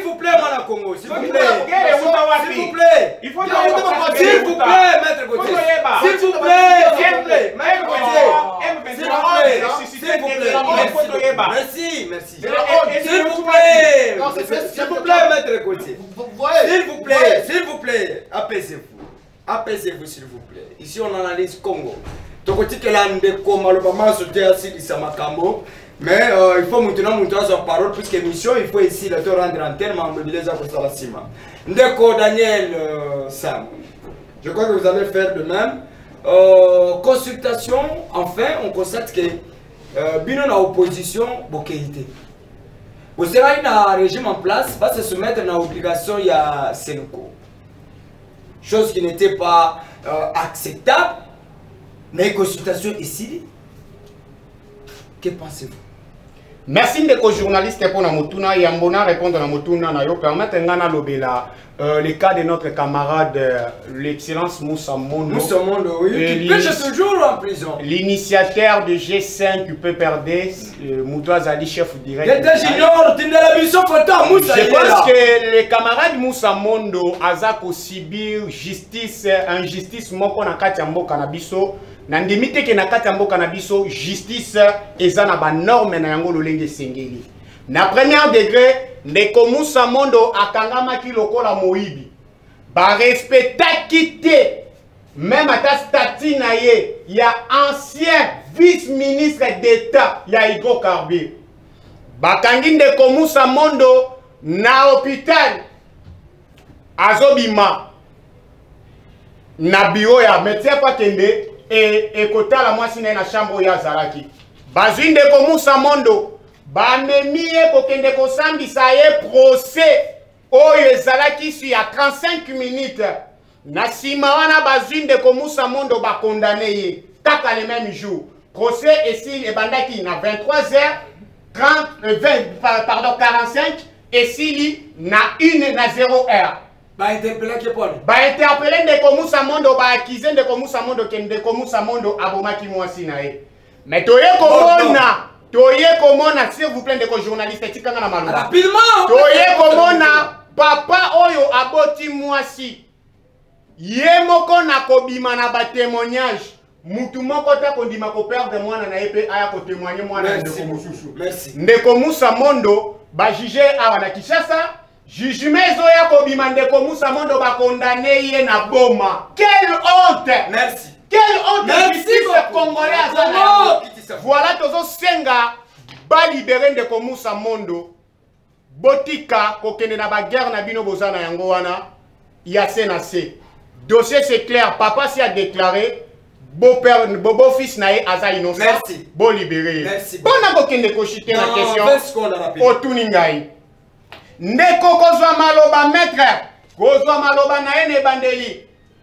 vous plaît, Mana Congo. S'il vous plaît. S'il vous plaît. Il faut s'il vous plaît, maître Gauthier. S'il vous plaît, maître Gauthier. S'il vous plaît. Merci, merci. S'il vous plaît. S'il vous plaît, maître Gauthier. S'il vous plaît, apaisez-vous. Apaisez-vous, s'il vous plaît. Ici, on analyse Congo. Tokoti que là, ndeko malobama sauter assis Makambo. Mais il faut maintenant montrer sa parole puisque l'émission, il faut ici le rendre antenne, mais mobiliser à cause de la cima. Ndeko Daniel Sam, je crois que vous allez faire de même. Consultation, enfin, on constate que Bino na opposition, bokéité. Vous serez un régime en place, va se soumettre à l'obligation il y a Sénéco. Chose qui n'était pas acceptable, mais consultation ici. Que pensez-vous? Merci ndeko journaliste pour la motuna yambona répondre à la motuna na yo permettre ngana lobela le cas de notre camarade l'excellence Moussa Mondo. Moussa Mondo, oui, qui pêche toujours en prison. L'initiateur de G5 UPPRD, Moutoaz Ali, chef direct. Je pense que le camarade Moussa Mondo azako subir justice, injustice moko na kati ya mboka na biso. Nandimite ke na kati ya mboka na biso justice eza na ba norme na yango lolenge sengeli. Na premier degré ndeko Moussa Mondo akangamaki lokola moyibi. Ba respectaki te même ata statut na ye ya ancien vice-ministre d'État ya hydrocarbures. Bakangi ndeko Moussa Mondo na hôpital azobima na bureau ya médecin pa kende et kotala mwasi na chambre ya Zaraki. Bazwi ndeko Moussa Mondo bamemie kokende kosambisa ye procès oyo ezalaki su ya 35 minutes. Na sima wana bazwi ndeko Moussa Mondo ba condamné ye kaka le même jour. Procès esili ebandaki na 45 esili na 1 na 0 heure. Ba interpeller ke pone. Ba interpeller ndeko Moussa Mondo ba accuser ndeko Moussa Mondo ke ndeko Moussa Mondo abomaki mwasi na ye. Mais toye komona s'il vous plaît ndeko journaliste tikanga na maluba. Rapidement. Toye komona papa oyo aboti mwasi. Ye moko na kobima na ba témoignage. Mutu moko ta kondima ko perdre mwana na yepe aya ko témoigner mwana ndeko mususu. Merci. Ndeko Moussa Mondo ba juger awa na Kinshasa. Jugement ya kobima ndeko Moussa Mondo ba condamné ye na boma. Quelle honte! Merci. Quelle honte! Justice congolaise. Voilà tozo senga ba libérer ndeko Moussa Mondo. Botika kokende na ba guerre na bino bozana yango wana ya CNC. dossier c'est clair. Papa s'y a déclaré. Beau-père, beau-fils naé Aza innocent. Merci. Beau libéré. Merci. Bon, on a beaucoup de cochiter la question. 20 secondes à rappeler. Au Tuningaï. Neko kozwa maloba maître. Kozwa maloba naé ne bandeli.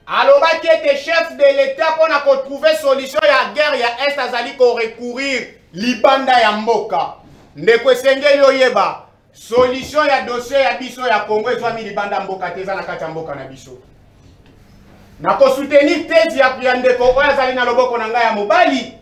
Aloba qui était chef de l'État pour a trouver solution ya guerre ya Est azali ko recourir libanda ya mboka. Ndeko sengeli oyeba. Solution ya dossier ya biso ya Congo ezwami libanda mboka teza na kati ya mboka na biso. Nako soutenir tezi ya ndeko oyo azali na loboko na ngai ya mobali.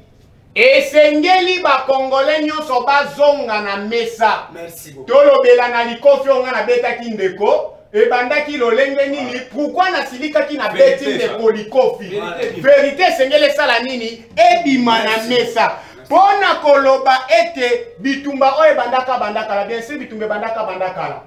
Esengeli ba Congolais nyonso bazonga na mesa. Merci beaucoup. Tolobela na likofi onga na betaki ndeko. Ebandaki lolenge nini? Pourquoi na silikaki na beti ndeko likofi? Vérité esengeli sala nini? Ebima na mesa. Pona koloba ete bitumba oyo bandaka la bien sûr bitumba bandaka la.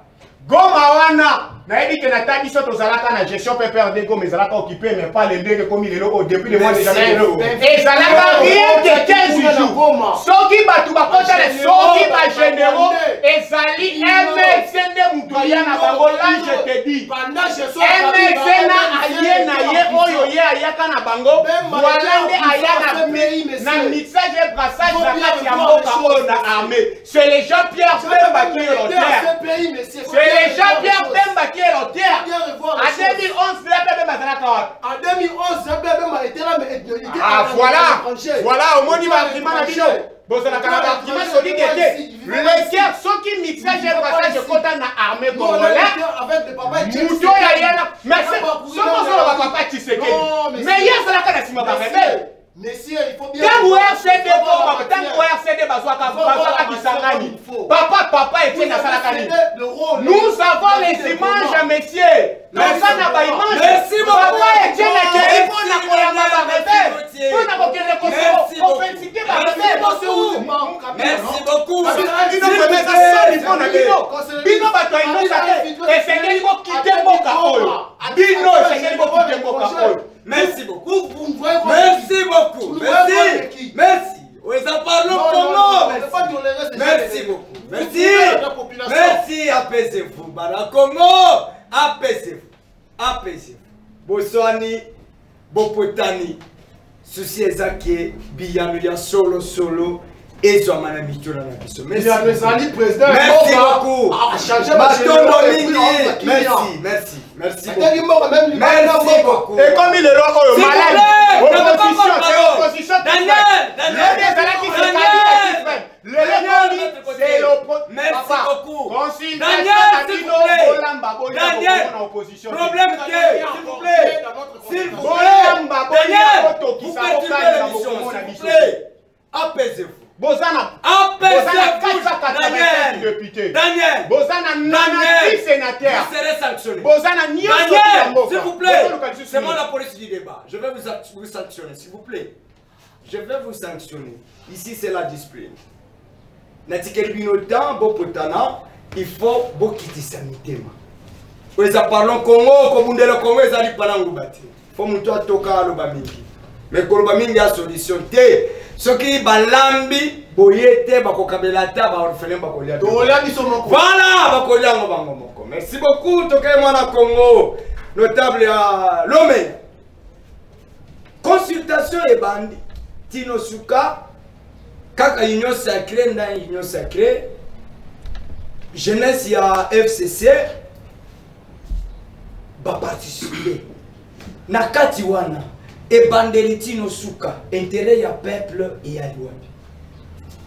Goma wana na ebike na tabiso tozalaka na gestion PPRD Goma ezalaka occupé mais pas les ndenge comme il est au début de mois de janvier. Ezalaka rien que 15 jours. Soki batu bakota les soki ba généraux ezali MXN mutoya na bango là je te dis. MXN aye na ye oyo ye ayaka na bango voilà nde aya na mixage et brassage na kati ya mboka oyo na armée. C'est les Jean-Pierre Bemba qui est l'auteur. C'est les Jean-Pierre Bemba qui est l'auteur. En 2011, en 2011, Bemba était là, mais ah voilà, au moins il va arriver à la vidéo. Bon, c'est la caractéristique solide était. Le guerre, ceux qui mixaient et brassage de côté na armée congolaise. Avec des papas qui Mouto ya yana. Mais c'est ce qu'on va papa Tshisekedi. Mais hier c'est la canasima ba rebelle. Messieurs, il faut bien. Tant RCD tant RCD bazwaka kisangani. Papa était na salakani. Nous avons les images messieurs. Merci beaucoup. Papa était na keri pona koyama ba rebelle. Pona kokende ko offensité ba rebelle. Merci beaucoup. Bino bato ino esengeli ko quitter mboka oyo. Bino esengeli ko quitter mboka oyo. Merci beaucoup. Merci beaucoup. Merci. Merci. Oui, ça parle Congo. Merci beaucoup. Merci. Merci. Apaisez-vous. Bana Congo. Apaisez-vous. Apaisez-vous. Boswani. Bopotani. Souci ezake. Biyanu ya solo. Et zo mana mitona na biso. Merci. Merci beaucoup. Merci beaucoup. Et comme il est là, malade. Opposition. Merci beaucoup. Problème s'il vous plaît. Apaisez-vous. Bozana. Daniel. Bozana nanaki sénateur. Vous serez sanctionné. Bozana Daniel, s'il vous plaît. C'est moi la police du débat. Je vais vous sanctionner, s'il vous plaît. Je vais vous sanctionner. Ici, c'est la discipline. Il faut beaucoup de sanité. Nous parlons Congo, comme le Congo, ils allaient pas l'engoubater. Il faut que nous toka le bamingi. Mais Congo bamingi a solution. Ce qui balambi, boyete, bakokabelata, baorphelin, bakolia. Voilà, bakolia ngobangomoko. Merci beaucoup, toka mwana Congo, notable à Lomé. Consultation et bandi. Tinosuka, kaka union sacrée, dans union sacrée. Jeunesse ya FCC ba participer. Nakati wana. Et Bandelitino Souka, intérêt à peuple et à l'Ouabi.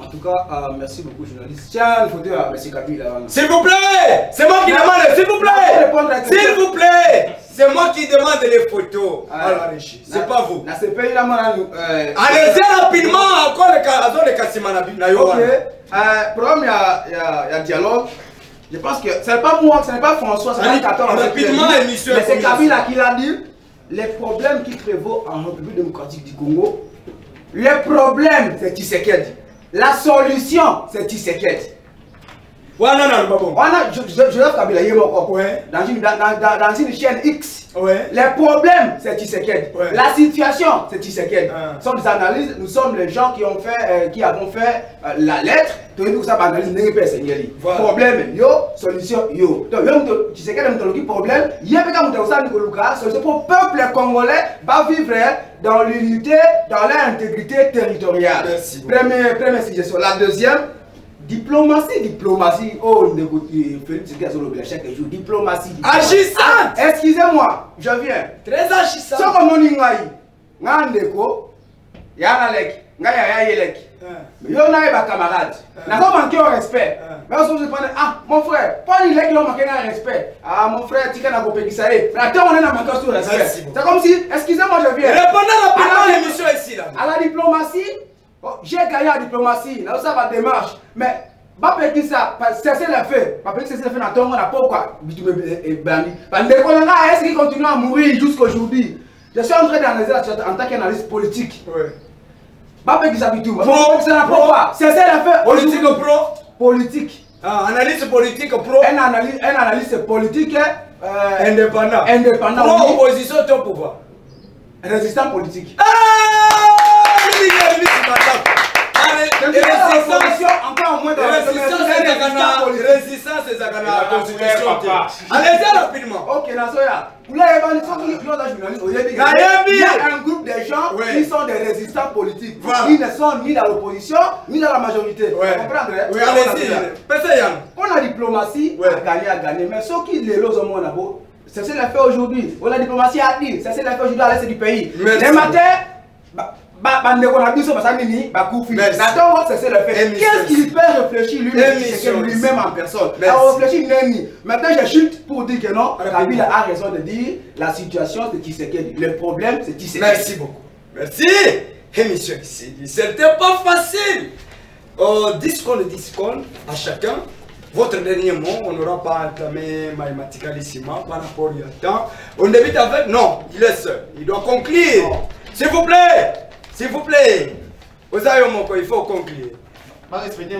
En tout cas, merci beaucoup, journaliste. Tiens, il faut dire merci Kabila. S'il vous plaît, c'est moi qui demande, s'il vous plaît. S'il vous plaît, c'est moi qui demande les photos. C'est pas vous. Allez-y rapidement, encore les Kassimana. Ok, problème, il y a dialogue. Je pense que ce n'est pas moi, ce n'est pas François, ce n'est pas 14. Rapidement, émission. Mais c'est Kabila qui l'a dit. Les problèmes qui prévaut en République démocratique du Congo, le problème c'est Tshisekedi. La solution c'est Tshisekedi. Wana na Lubabon. Wana Joseph Kabila Yemoko. Ouais. Dans une chaîne X. Ouais. Les problèmes, c'est Tshisekedi. Ouais. La situation, c'est Tshisekedi. Ah. Ce sont des analyses. Nous sommes les gens qui avons fait la lettre. Tout ça, analyse n'est pas Seigneur. Problème, yo, solution, yo. Donc, Tshisekedi a un problème. Il y a une solution pour le peuple congolais va vivre dans l'unité, dans l'intégrité territoriale. Merci. Première suggestion. La deuxième, diplomatie. Oh, Félix Tshisekedi a le chaque jour. Diplomatie. Agissante. Excusez-moi, je viens. Très agissant. Ce que mon ngai, ngandeko, yana leki, ngaya yeleki. Mais yo na ba camarade. Na pas manquer au respect. Mais on se prend ah mon frère, pas ni leki lo manquer au respect. Ah mon frère, tika na kopekisa e. La terre on est na manquer au respect. C'est comme si excusez-moi je viens. Répondez rapidement l'émission ici là. À la diplomatie, j'ai gagné la diplomatie, là ça va démarche. Mais ba peki ça, cesser les faits. Ba peki cesser les faits na tongo na pourquoi bitume bandi. Bandeko na est-ce qu'il continue à mourir jusqu'aujourd'hui? Je suis en train d'analyser en tant qu'analyste politique. Ouais. Ba peki ça bitume. C'est la pourquoi? Cesser les faits. Politique pro. Politique. Ah, analyse politique pro. Un analyste politique indépendant. Indépendant. Pro opposition au pouvoir. Résistant politique. Encore moins dans résistance, c'est ça la constitution. Allez-y rapidement. Ok, Nasoya. Il y a un groupe de gens qui sont des résistants politiques. Ils ne sont ni dans l'opposition, ni dans la majorité. Vous comprenez? Oui, allez-y. On a diplomatie, à gagner. Mais ceux qui les losent au monde, c'est ce qu'il a fait aujourd'hui. On a diplomatie à dire. C'est ce qu'il a fait aujourd'hui à l'est du pays. Les matins, qu'est-ce qu'il peut réfléchir lui-même en personne? Réfléchir maintenant je chute pour dire que non, Kabila a raison de dire la situation c'est Tshisekedi. Le problème c'est Tshisekedi. Merci beaucoup. Merci. Émission ici. C'était pas facile. Discours à chacun. Votre dernier mot, on n'aura pas entamé mathématicalement par rapport au temps. On débute avec. Non, il est seul. Il doit conclure. S'il vous plaît. S'il vous plaît, il faut conclure.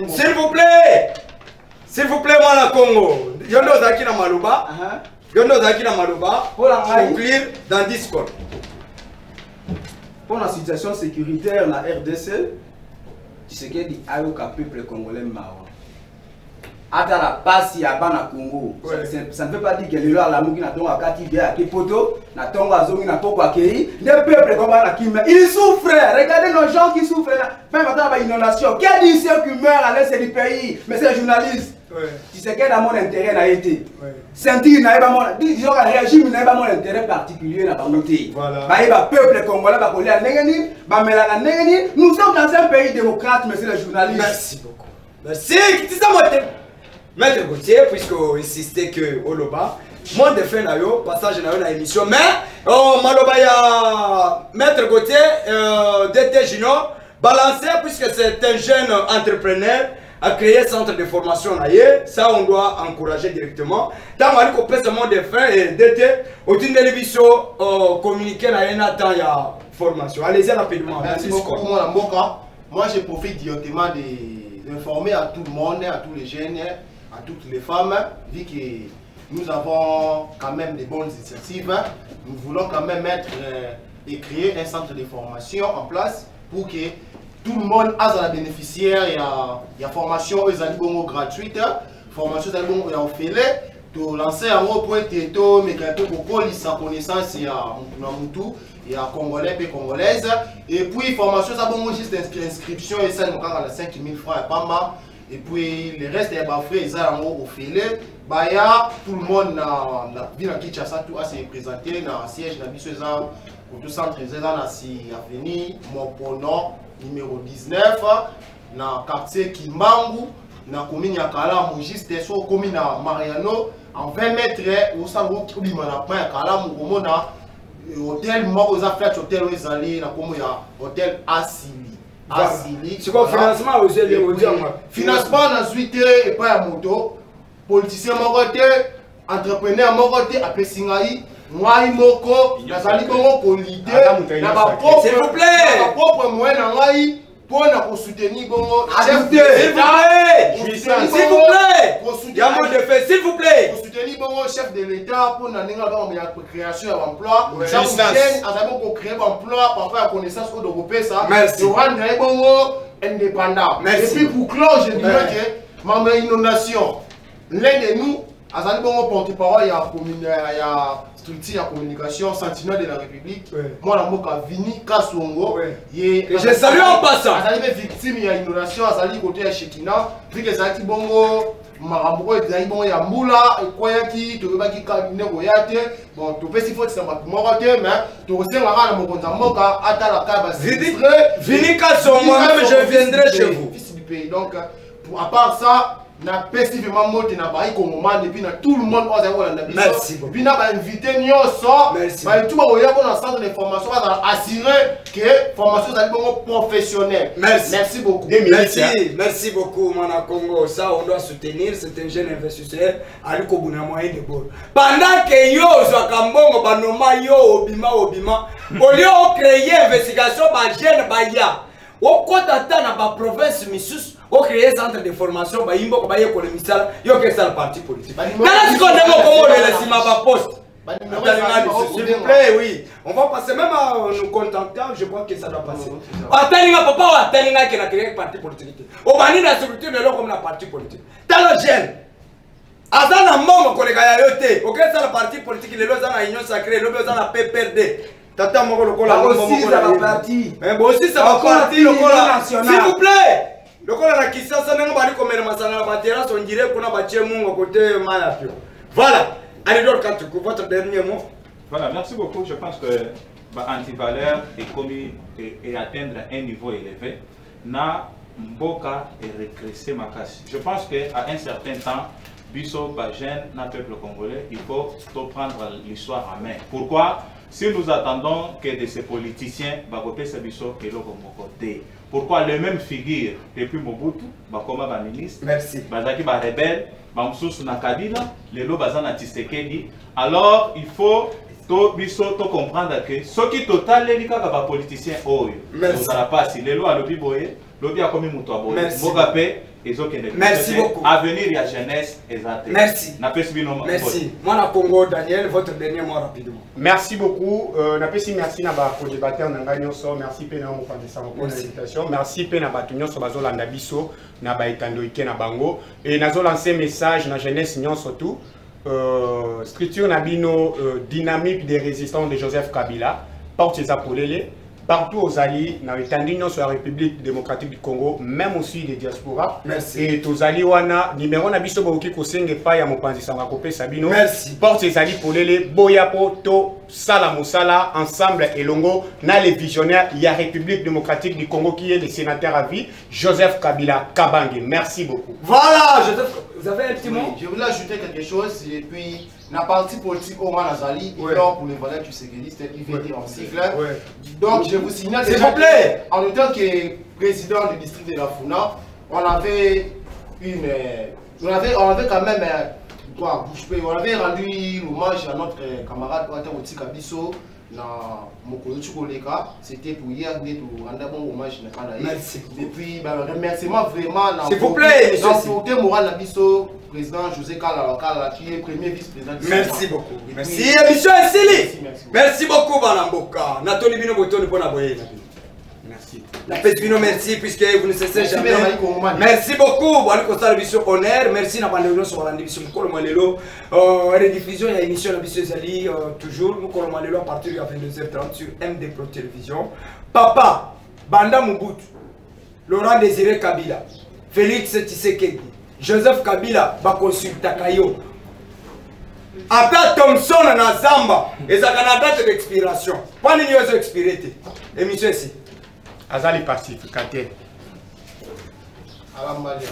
S'il vous plaît, moi la Congo. Yondo Zaki na Maluba. Conclure dans Discord. Pour la situation sécuritaire, la RDC, Tshisekedi a eu qu'un peuple congolais mort. Ata la passe ya bana Congo. Ça ne veut pas dire que les lois la mugi na tonga kati bia ke poto na tonga zongi na poko akei. Les peuples comme na kima, ils souffrent. Regardez nos gens qui souffrent là. Même maintenant ba inondation. Qui dit ceux qui meurent à l'est du pays? Mais c'est les journalistes. Tu sais quel a mon intérêt n'a été. Sentir n'a pas mon disons que le régime n'a pas mon intérêt particulier na bamoté. Voilà. Ba peuple congolais ba kolia ngeni, ba melana ngeni. Nous sommes dans un pays démocrate, monsieur le journaliste. Merci beaucoup. Merci. Qui ça moi Maître Gauthier, puisque vous insistez que Oloba, mon défait na yo, passage na yo na émission, mais Maloba ya Maître Gauthier, DT Junior, balancé puisque c'est un jeune entrepreneur, a créé centre de formation na ye, ça on doit encourager directement. Dans ma ligue, on peut se mon défait et DT, au d'une télévision communiquer na ye na temps ya formation. Allez-y rapidement. Merci beaucoup mon Mboka. Moi je profite directement d'informer à tout le monde, à tous les jeunes, à toutes les femmes, vu que nous avons quand même des bonnes initiatives, nous voulons quand même mettre et créer un centre de formation en place pour que tout le monde a la bénéficiaire, il y a formation gratuite, formation pour lancer un gros point této, mais pour sa connaissance, il y a Congolais et Congolaises, et puis formation, ça bon juste inscription et ça nous à 5 000 francs à Pamba. Et puis le reste des frais, ils ont au filet. Baya, tout le monde na ville à Kinshasa tout a se présenté dans siège na biso za pour tout centre na si avenue Mopono numéro 19 na quartier Kimbangu na commune ya Kalamu juste so commune na Mariano en 20 mètres au sango kibima na point Kalamu komona hôtel moko za flat hôtel ezali na komo ya hôtel Asili. C'est quoi financement aux élèves? Financement na suite et pas à moto. Politicien mokote, entrepreneur mokote, appelé Singaï, moi moko, nazali bongo ko l'idée, na ba propre, s'il vous plaît, na propre moyen na ngai, pour nous soutenir bongo chef de l'État, s'il vous plaît, il y a mot de fait, s'il vous plaît, pour soutenir bongo chef de l'État pour nous donner la création d'emploi, ça vous gêne, pour créer un emploi, par rapport à la connaissance européenne, ça, de rendre bongo indépendant. Et puis pour clore, je dirais que ma inondation, l'un de nous, azali bongo porte-parole ya structure de communication Sentinelle de la République. Moi, la moka Vini Kasongo. Je salue en passant. Azali victime de l'inondation, azali côté ya Shekina. Vu que zaki bongo marambo ezali bongo ya mbula ekwayaki tobaki kabine koyate. Bon, to pesi faut ça m'a mokote mais to resengaka na mokonza mboka atala kaba Vini Kasongo, moi-même je viendrai chez vous. Fils du pays. Donc à part ça, na pesi vraiment monte na baï Congomane depuis na tout le monde oza wala na biso. Merci beaucoup. Puis na ba invité nyoso. Ba tout ba oya ko na centre de formation va assurer que formation za bongo professionnel. Merci beaucoup. Merci beaucoup Mana Congo. Ça on doit soutenir, c'est un jeune investisseur aliko buna moyen de bord. Pendant que yo zo kambongo banoma yo obima au lieu de créer investigation ba jeune ba ya. Au kota na ba province misus au créer centre de formation ba imbo ko ba ye ko le misala yo que ça le parti politique. Quand tu connais comment le laissima ba poste. S'il vous plaît, oui. On va passer même à nous contenter, je crois que ça doit passer. Atalinga papa ou atalinga qui n'a créé parti politique. Au bani la structure de l'homme comme la parti politique. Talo jeune. Azana momo ko le gaya yote. OK ça le parti politique le loza na union sacrée, le loza na PPRD. Tata moko lokola aussi ça va parti. Mais bon aussi ça va parti lokola. S'il vous plaît. Lokola na kisasa nengo bali komela masanga na terrasse on dirait qu'on a bâti mungo côté Mayapio. Voilà. Allez donc quand tu votre dernier mot. Voilà, merci beaucoup. Je pense que Antivaleur est commis et atteindre un niveau élevé. Na mboka et régressé makasi. Je pense qu'à un certain temps, biso bajen na peuple congolais, il faut prendre l'histoire en main. Pourquoi? Si nous attendons que de ces politiciens, pourquoi les mêmes figures depuis Mobutu, comme ministre, Bazaki rebelle, alors il faut comprendre que ce qui est total, les politiciens, les lois à l'obiboye, l'obi a commis merci beaucoup. Avenir et la jeunesse, merci. Merci. Moi, Congo, Daniel, votre dernier mot rapidement. Merci beaucoup. Merci na ba co-débatteur na ngai nyonso. Merci pe na mopandisa pour l'invitation. Merci pe na bato nyonso bazolanda biso na ba etando ike na bango. Et nazo lancer message na jeunesse nyonso tout. Structure na bino dynamique de résistance de Joseph Kabila. Porte les apolélés. Partout aux alliés, dans l'étendue sur la République démocratique du Congo, même aussi des diasporas. Merci. Et tous alliés, wana numéro na biso boki kosenge pa ya mopanzi sanga kopé Sabino. Merci. Porte ces alliés pour les boyapo to sala musala ensemble et longo na les visionnaires il y a République démocratique du Congo qui est le sénateur à vie Joseph Kabila Kabange. Merci beaucoup. Voilà, vous avez un petit mot. Je voulais ajouter quelque chose et puis la partie politique au Manazali, pour les valeurs du sécuriste, IVD en cycle. Donc je vous signale s'il vous plaît, en tant que président du district de la Funa, on avait quand même on avait rendu hommage à notre camarade Ouati Kabiso na Mokolo Chukoleka. C'était pour hier de rendre bon hommage na Canada. Merci. Et puis remerciement vraiment s'il vous plaît, monsieur Moral Nabiso, président José Kala qui est premier vice-président. Merci beaucoup. Merci monsieur Sili. Merci beaucoup Banamboka. Natoli Bino Botoni pour la boyer. Merci. La fête Bino merci puisque vous ne cessez jamais. Merci beaucoup. Bon constat l'émission honneur. Merci na bande sur la émission Mukolo Malelo. Rediffusion ya émission la biso Zali toujours Mukolo Malelo à partir de 22h30 sur MD Pro Télévision. Papa Banda Mobutu, Laurent Désiré Kabila, Félix Tshisekedi, Joseph Kabila bakonsulta kayo. Après Thompson na Zamba et ça a date d'expiration. Pas ni yozo expiré. Émission ici. Azali pacificateur. Alamalia.